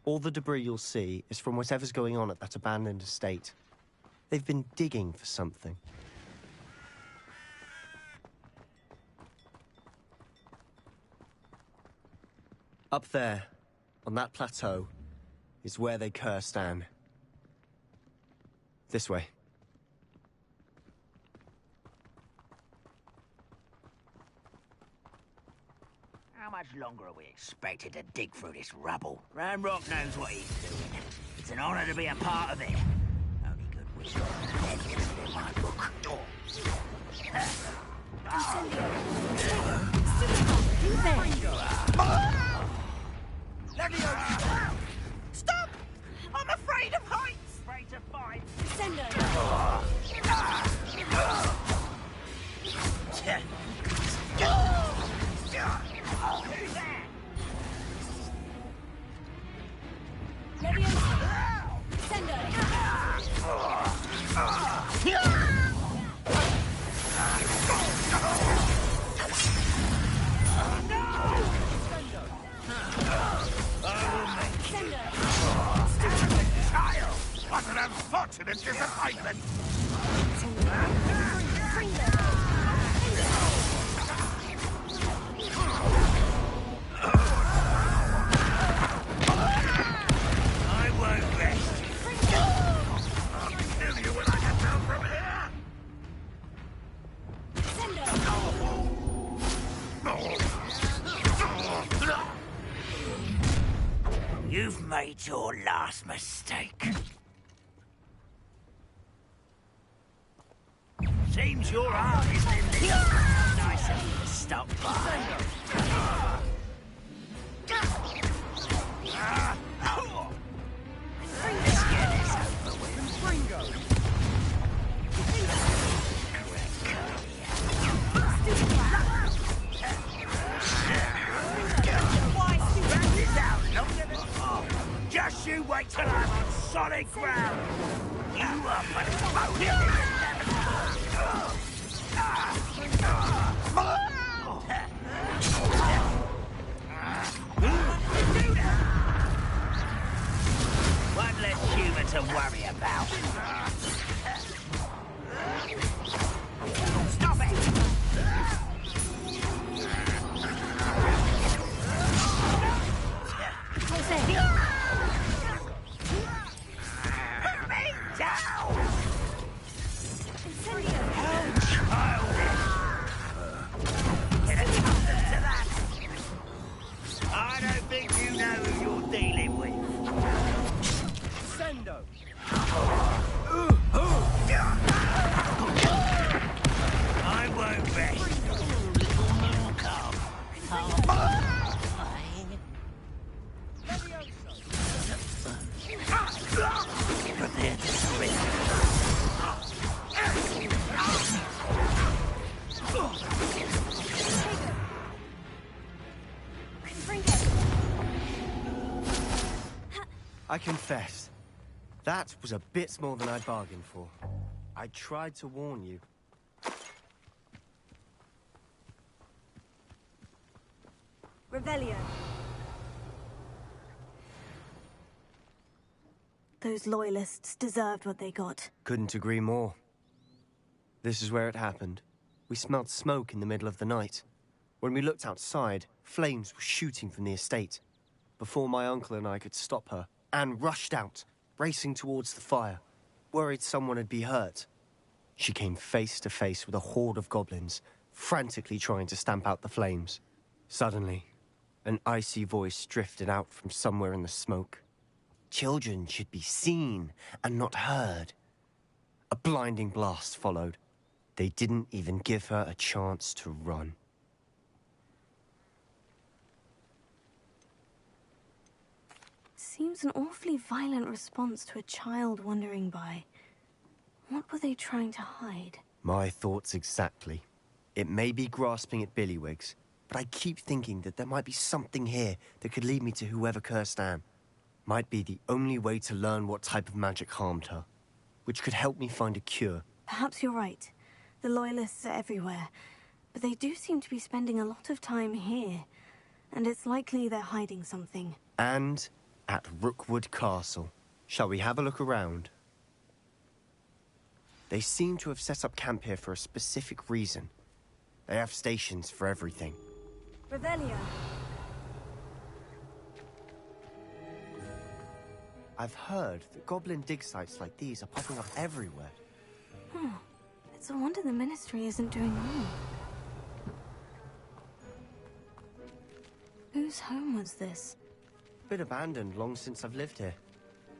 All the debris you'll see is from whatever's going on at that abandoned estate. They've been digging for something. Up there, on that plateau, is where they cursed Anne. This way. How much longer are we expected to dig through this rubble? Ranrock knows what he's doing. It's an honor to be a part of it. Only good wisdom in my book. Stop! I'm afraid of heights! Afraid to fight? What an unfortunate disappointment! I won't rest. I'll kill you when I get down from here! was your last mistake. Seems your heart is in this. Nice of you to stop by. Let's get this over with. Just you wait till I'm on solid ground. You are but one less human to worry about. Stop it! I don't think you know who you're dealing with. Sendo. I won't rest. Prepare to surrender. I confess, that was a bit more than I bargained for. I tried to warn you. Revelio. Those loyalists deserved what they got. Couldn't agree more. This is where it happened. We smelled smoke in the middle of the night. When we looked outside, flames were shooting from the estate. Before my uncle and I could stop her, Anne rushed out, racing towards the fire, worried someone had been hurt. She came face to face with a horde of goblins, frantically trying to stamp out the flames. Suddenly, an icy voice drifted out from somewhere in the smoke. Children should be seen and not heard. A blinding blast followed. They didn't even give her a chance to run. Seems an awfully violent response to a child wandering by. What were they trying to hide? My thoughts exactly. It may be grasping at Billywigs, but I keep thinking that there might be something here that could lead me to whoever cursed Anne. Might be the only way to learn what type of magic harmed her, which could help me find a cure. Perhaps you're right. The Loyalists are everywhere, but they do seem to be spending a lot of time here, and it's likely they're hiding something. And at Rookwood Castle. Shall we have a look around? They seem to have set up camp here for a specific reason. They have stations for everything. Revelio. I've heard that goblin dig sites like these are popping up everywhere. It's a wonder the Ministry isn't doing more. Whose home was this? Been abandoned long since I've lived here.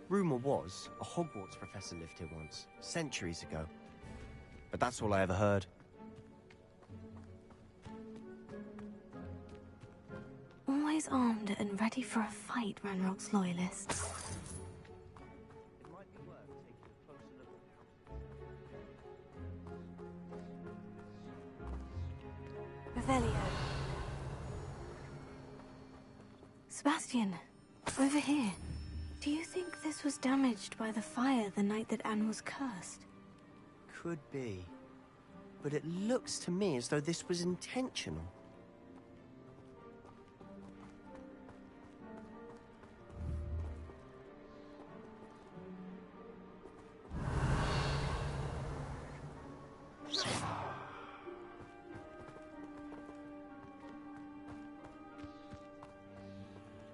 Rumour was, a Hogwarts professor lived here once, centuries ago. But that's all I ever heard. Always armed and ready for a fight, Ranrock's Loyalists. Revelio. Sebastian, over here. Do you think this was damaged by the fire the night that Anne was cursed? Could be. But it looks to me as though this was intentional.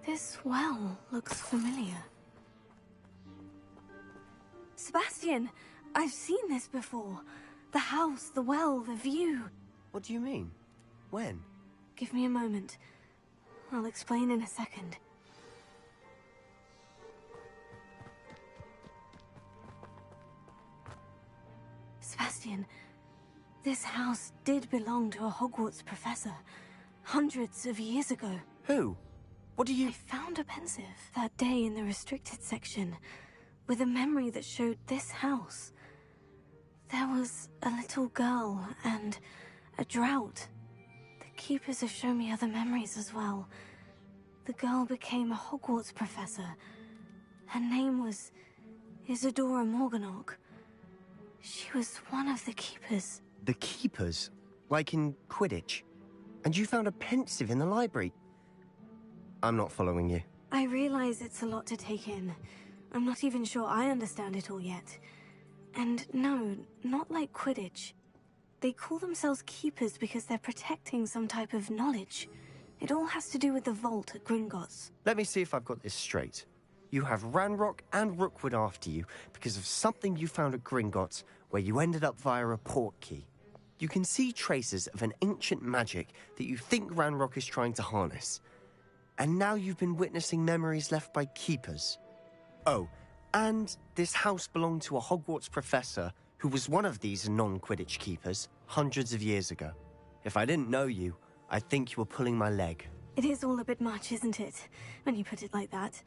This well looks familiar. Sebastian, I've seen this before. The house, the well, the view. What do you mean? When? Give me a moment. I'll explain in a second. Sebastian, this house did belong to a Hogwarts professor hundreds of years ago. Who? What do you... I found a pensive that day in the restricted section with a memory that showed this house. There was a little girl and a drought. The keepers have shown me other memories as well. The girl became a Hogwarts professor. Her name was Isadora Morganach. She was one of the keepers. The keepers? Like in Quidditch? And you found a pensive in the library? I'm not following you. I realize it's a lot to take in. I'm not even sure I understand it all yet. And no, not like Quidditch. They call themselves keepers because they're protecting some type of knowledge. It all has to do with the vault at Gringotts. Let me see if I've got this straight. You have Ranrock and Rookwood after you because of something you found at Gringotts where you ended up via a port key. You can see traces of an ancient magic that you think Ranrock is trying to harness. And now you've been witnessing memories left by keepers. Oh, and this house belonged to a Hogwarts professor who was one of these non-Quidditch keepers hundreds of years ago. If I didn't know you, I'd think you were pulling my leg. It is all a bit much, isn't it, when you put it like that?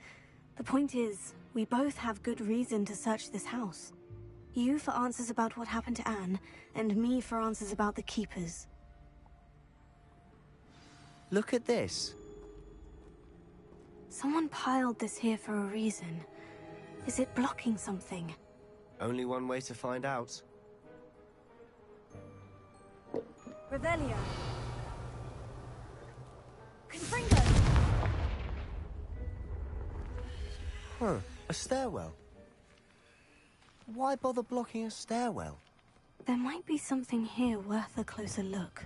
The point is, we both have good reason to search this house. You for answers about what happened to Anne, and me for answers about the keepers. Look at this. Someone piled this here for a reason. Is it blocking something? Only one way to find out. Revelio. Confringo. Huh, a stairwell. Why bother blocking a stairwell? There might be something here worth a closer look.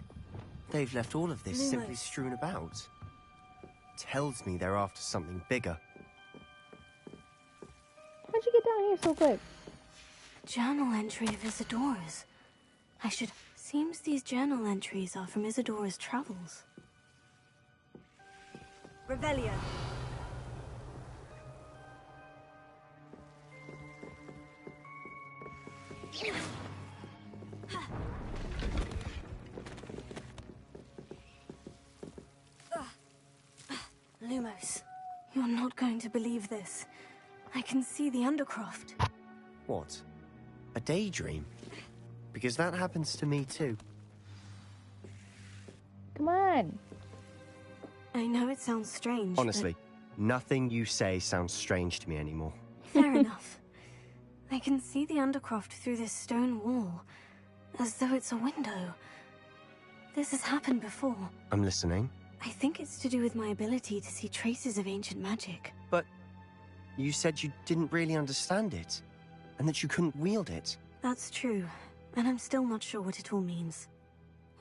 They've left all of this simply strewn about. Tells me they're after something bigger. How'd you get down here so quick? Journal entry of Isadora's. Seems these journal entries are from Isadora's travels. Revelio. Lumos, you're not going to believe this. I can see the Undercroft. What? A daydream? Because that happens to me too. Come on. I know it sounds strange, Honestly, nothing you say sounds strange to me anymore. Fair enough. I can see the Undercroft through this stone wall, as though it's a window. This has happened before. I'm listening. I think it's to do with my ability to see traces of ancient magic. But you said you didn't really understand it, and that you couldn't wield it. That's true, and I'm still not sure what it all means.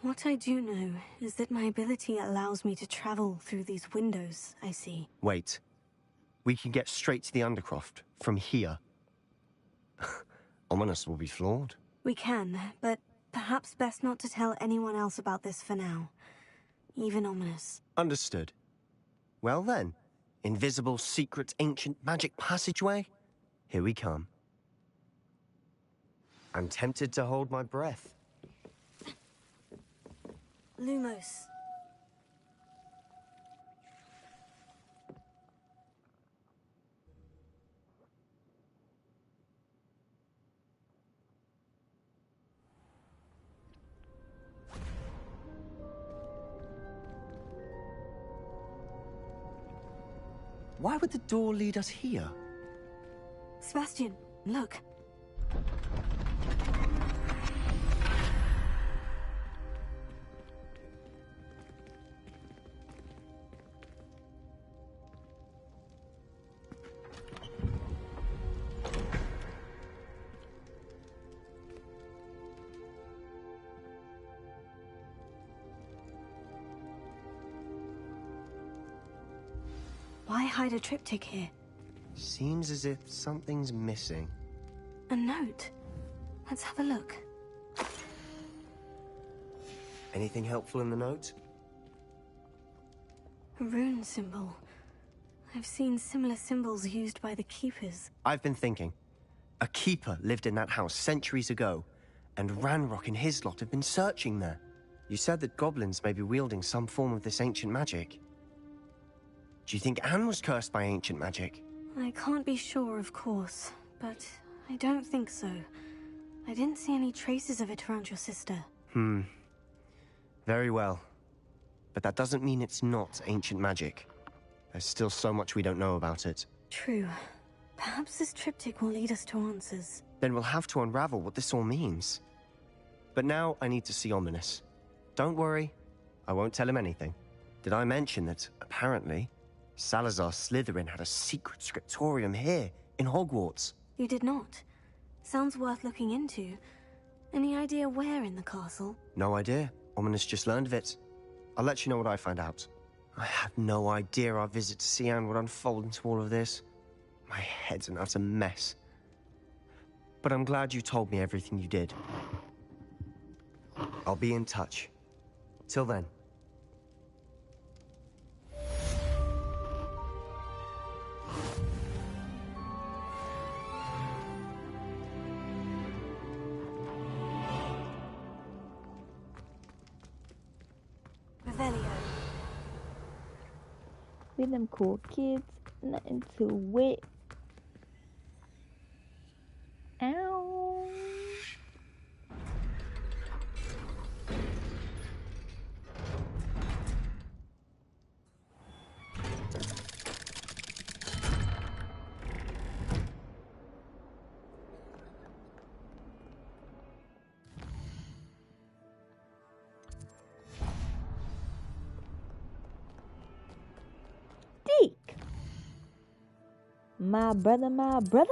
What I do know is that my ability allows me to travel through these windows I see. Wait. We can get straight to the Undercroft from here. Ominous will be flawed. We can, but perhaps best not to tell anyone else about this for now. Even Ominous. Understood. Well then, invisible, secret, ancient magic passageway? Here we come. I'm tempted to hold my breath. Lumos. Why would the door lead us here? Sebastian, look. Why hide a triptych here? Seems as if something's missing. A note. Let's have a look. Anything helpful in the note? A rune symbol. I've seen similar symbols used by the keepers. I've been thinking. A keeper lived in that house centuries ago, and Ranrock and his lot have been searching there. You said that goblins may be wielding some form of this ancient magic. Do you think Anne was cursed by ancient magic? I can't be sure, of course, but I don't think so. I didn't see any traces of it around your sister. Very well. But that doesn't mean it's not ancient magic. There's still so much we don't know about it. True. Perhaps this triptych will lead us to answers. Then we'll have to unravel what this all means. But now I need to see Ominous. Don't worry, I won't tell him anything. Did I mention that, apparently, Salazar Slytherin had a secret scriptorium here, in Hogwarts? You did not. Sounds worth looking into. Any idea where in the castle? No idea. Ominous just learned of it. I'll let you know what I find out. I had no idea our visit to see Anne would unfold into all of this. My head's an utter mess. But I'm glad you told me everything you did. I'll be in touch. Till then. Revelio. We them cool kids, nothing to it. Ow. Deke. My brother, my brother.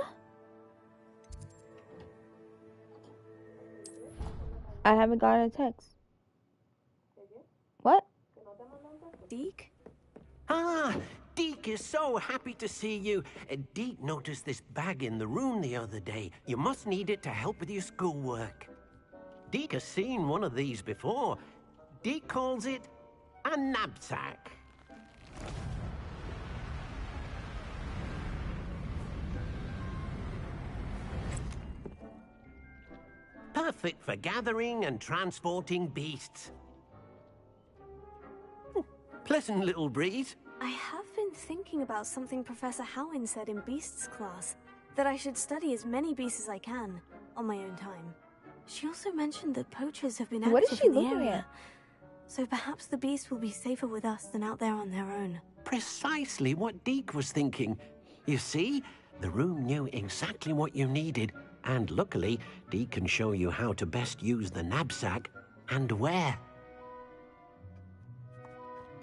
I haven't gotten a text. What? Deke? Ah, Deke is so happy to see you. Deke noticed this bag in the room the other day. You must need it to help with your schoolwork. Deke has seen one of these before. Deke calls it a knapsack. Perfect for gathering and transporting beasts. Pleasant little breeze. I have been thinking about something Professor Howin said in Beasts class, that I should study as many beasts as I can, on my own time. She also mentioned that poachers have been What is active she in the looking area, at? so perhaps the beasts will be safer with us than out there on their own. Precisely what Deke was thinking. You see, the room knew exactly what you needed, and luckily, Deke can show you how to best use the knapsack and where.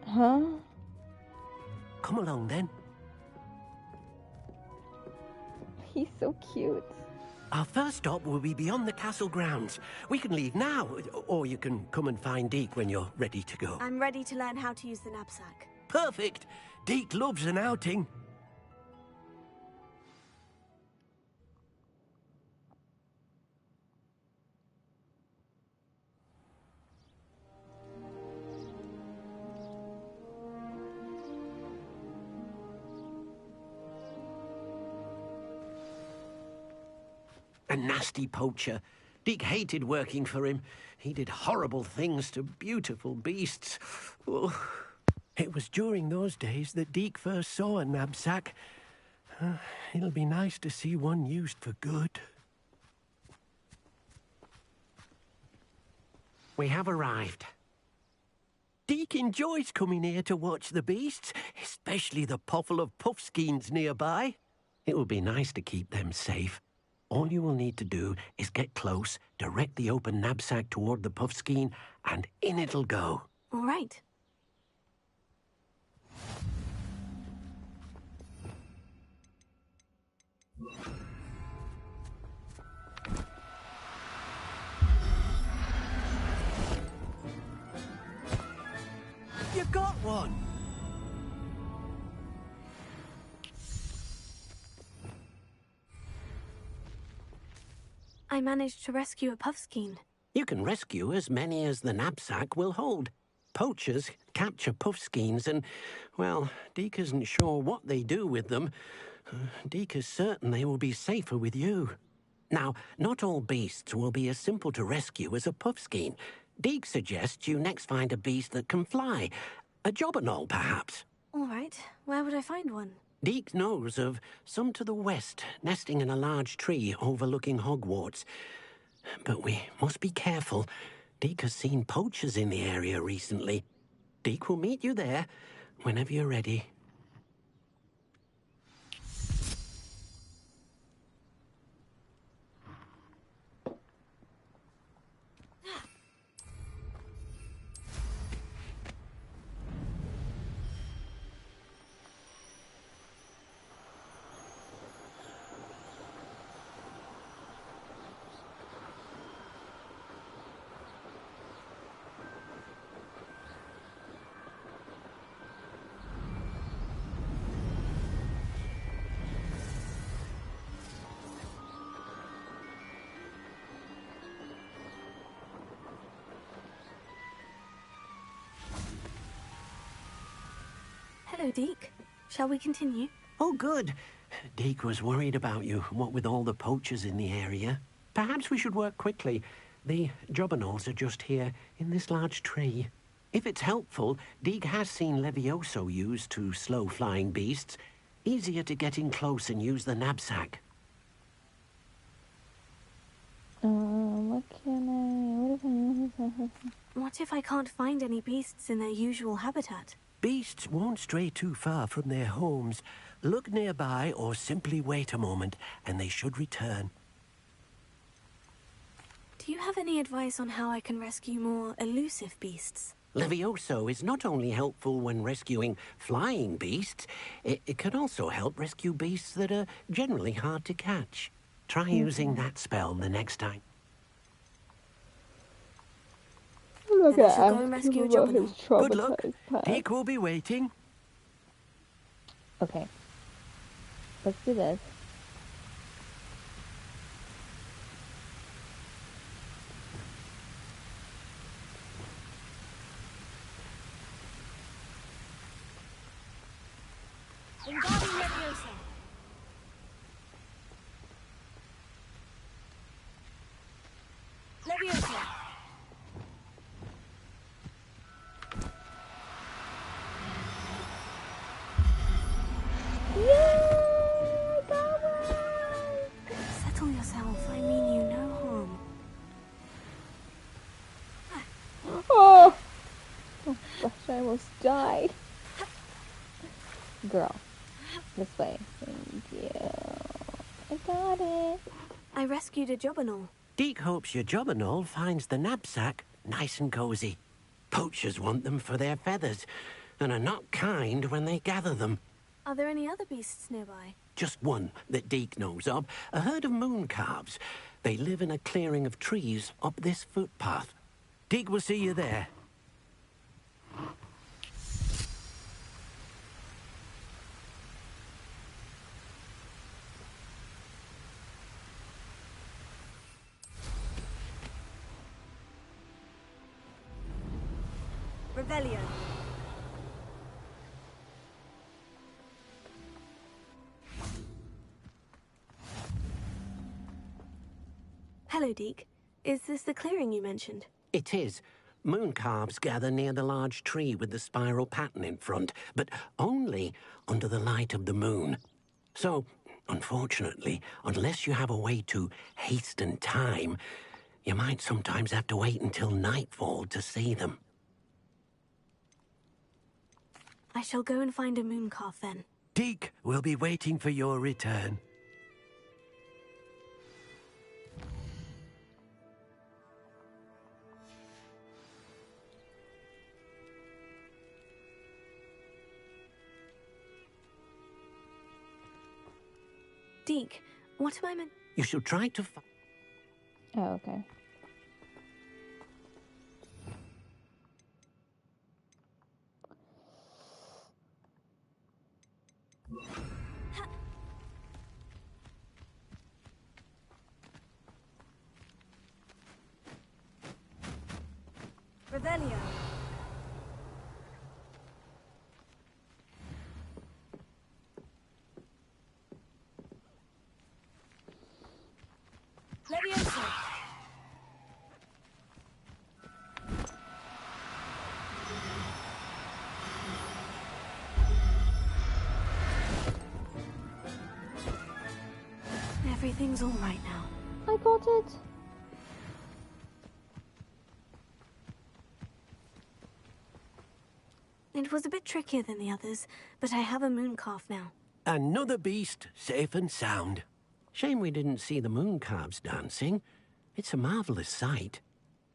Huh? Come along then. He's so cute. Our first stop will be beyond the castle grounds. We can leave now, or you can come and find Deke when you're ready to go. I'm ready to learn how to use the knapsack. Perfect! Deke loves an outing. A nasty poacher. Deke hated working for him. He did horrible things to beautiful beasts. Oh. It was during those days that Deke first saw a knapsack. It'll be nice to see one used for good. We have arrived. Deke enjoys coming here to watch the beasts, especially the potful of puffskeins nearby. It will be nice to keep them safe. All you will need to do is get close, direct the open knapsack toward the puffskein, and in it'll go. All right. You got one! I managed to rescue a puffskein. You can rescue as many as the knapsack will hold. Poachers capture puffskeins and, well, Deke isn't sure what they do with them. Deke is certain they will be safer with you. Now, not all beasts will be as simple to rescue as a puffskein. Deek suggests you next find a beast that can fly. A jobberknoll, perhaps. All right. Where would I find one? Deek knows of some to the west, nesting in a large tree overlooking Hogwarts. But we must be careful. Deek has seen poachers in the area recently. Deek will meet you there whenever you're ready. Hello, Deek. Shall we continue? Oh, good. Deek was worried about you, what with all the poachers in the area. Perhaps we should work quickly. The jobberknolls are just here, in this large tree. If it's helpful, Deek has seen Levioso used to slow flying beasts. Easier to get in close and use the knapsack. What if I can't find any beasts in their usual habitat? Beasts won't stray too far from their homes. Look nearby or simply wait a moment, and they should return. Do you have any advice on how I can rescue more elusive beasts? Levioso is not only helpful when rescuing flying beasts, it can also help rescue beasts that are generally hard to catch. Try using that spell the next time. Look Then I should go and rescue a jobberknoll. Good luck. Deek will be waiting. Okay. Let's do this. Wingardium Leviosa. Leviosa. Settle yourself. I mean you no harm. Oh! Oh gosh, I almost died. Girl. This way. Thank you. I got it. I rescued a jobberknoll. Deek hopes your jobberknoll finds the knapsack nice and cozy. Poachers want them for their feathers, and are not kind when they gather them. Are there any other beasts nearby? Just one that Deek knows of, a herd of moon calves. They live in a clearing of trees up this footpath. Deek will see you there. Revelio. Hello, Deek. Is this the clearing you mentioned? It is. Moon calves gather near the large tree with the spiral pattern in front, but only under the light of the moon. So, unfortunately, unless you have a way to hasten time, you might sometimes have to wait until nightfall to see them. I shall go and find a moon calf then. Deek will be waiting for your return. Deek, what am I meant? You should try to Oh, okay. Revelio. everything's all right now. I got it. It was a bit trickier than the others, but I have a moon calf now. Another beast, safe and sound. Shame we didn't see the moon calves dancing. It's a marvelous sight.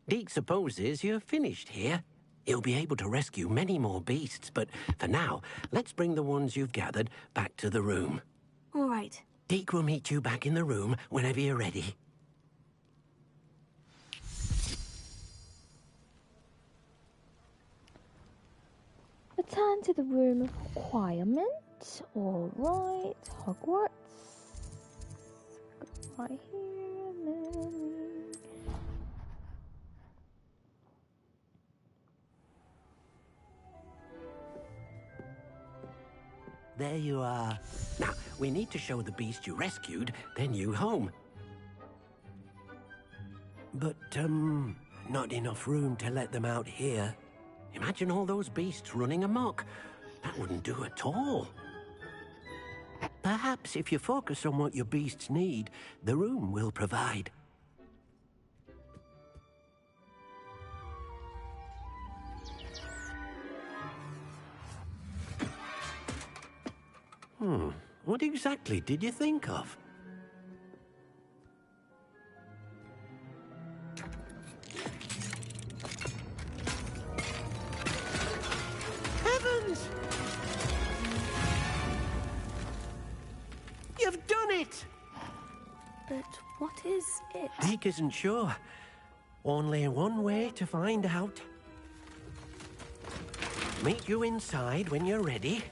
Deke supposes you're finished here. He'll be able to rescue many more beasts, but for now, let's bring the ones you've gathered back to the room. All right. Deke will meet you back in the room whenever you're ready. Return to the room of requirement. Alright, Hogwarts. Right here, and then There you are. Now, we need to show the beast you rescued their new home. But, not enough room to let them out here. Imagine all those beasts running amok. That wouldn't do at all. Perhaps if you focus on what your beasts need, the room will provide. What exactly did you think of? Heavens! You've done it! But what is it? Deke isn't sure. Only one way to find out. Meet you inside when you're ready.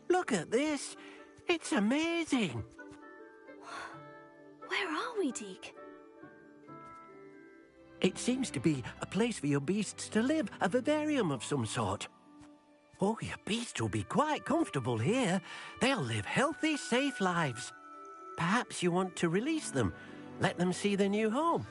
Look at this. It's amazing. Where are we, Deke? It seems to be a place for your beasts to live, a vivarium of some sort. Oh, your beasts will be quite comfortable here. They'll live healthy, safe lives. Perhaps you want to release them, let them see their new home.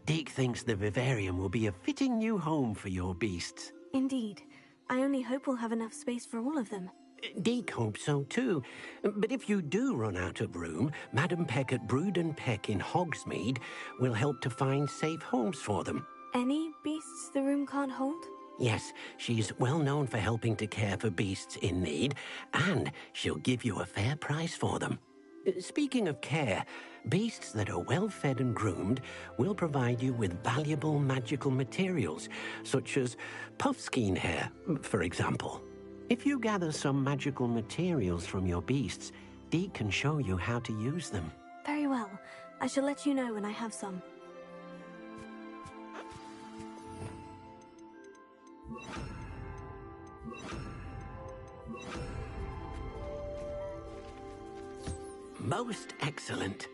Deke thinks the vivarium will be a fitting new home for your beasts. Indeed. I only hope we'll have enough space for all of them. Deke hopes so too. But if you do run out of room, Madam Peck at Brood and Peck in Hogsmeade will help to find safe homes for them. Any beasts the room can't hold? Yes, she's well known for helping to care for beasts in need, and she'll give you a fair price for them. Speaking of care, beasts that are well fed and groomed will provide you with valuable magical materials, such as puffskein hair, for example. If you gather some magical materials from your beasts, Deke can show you how to use them. Very well. I shall let you know when I have some. Most excellent.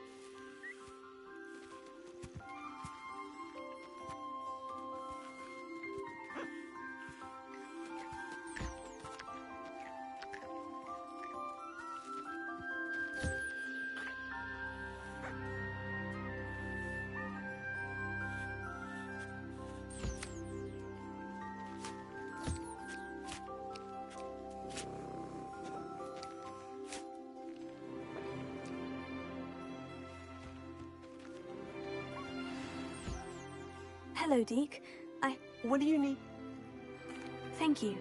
Hello, Deke. What do you need? Thank you.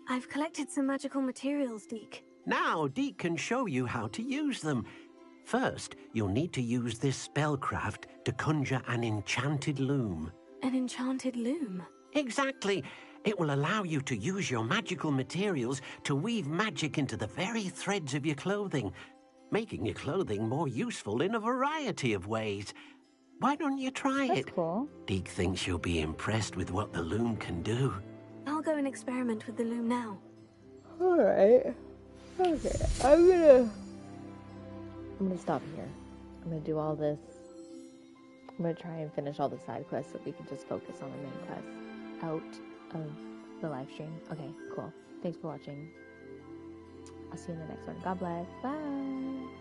I've collected some magical materials, Deke. Now Deke can show you how to use them. First, you'll need to use this spellcraft to conjure an enchanted loom. An enchanted loom? Exactly. It will allow you to use your magical materials to weave magic into the very threads of your clothing, making your clothing more useful in a variety of ways. Why don't you try it? That's cool. Deke thinks you'll be impressed with what the loom can do. I'll go and experiment with the loom now. Alright. Okay. I'm gonna stop here. I'm gonna do all this. I'm gonna try and finish all the side quests so we can just focus on the main quest out of the live stream. Okay, cool. Thanks for watching. I'll see you in the next one. God bless. Bye.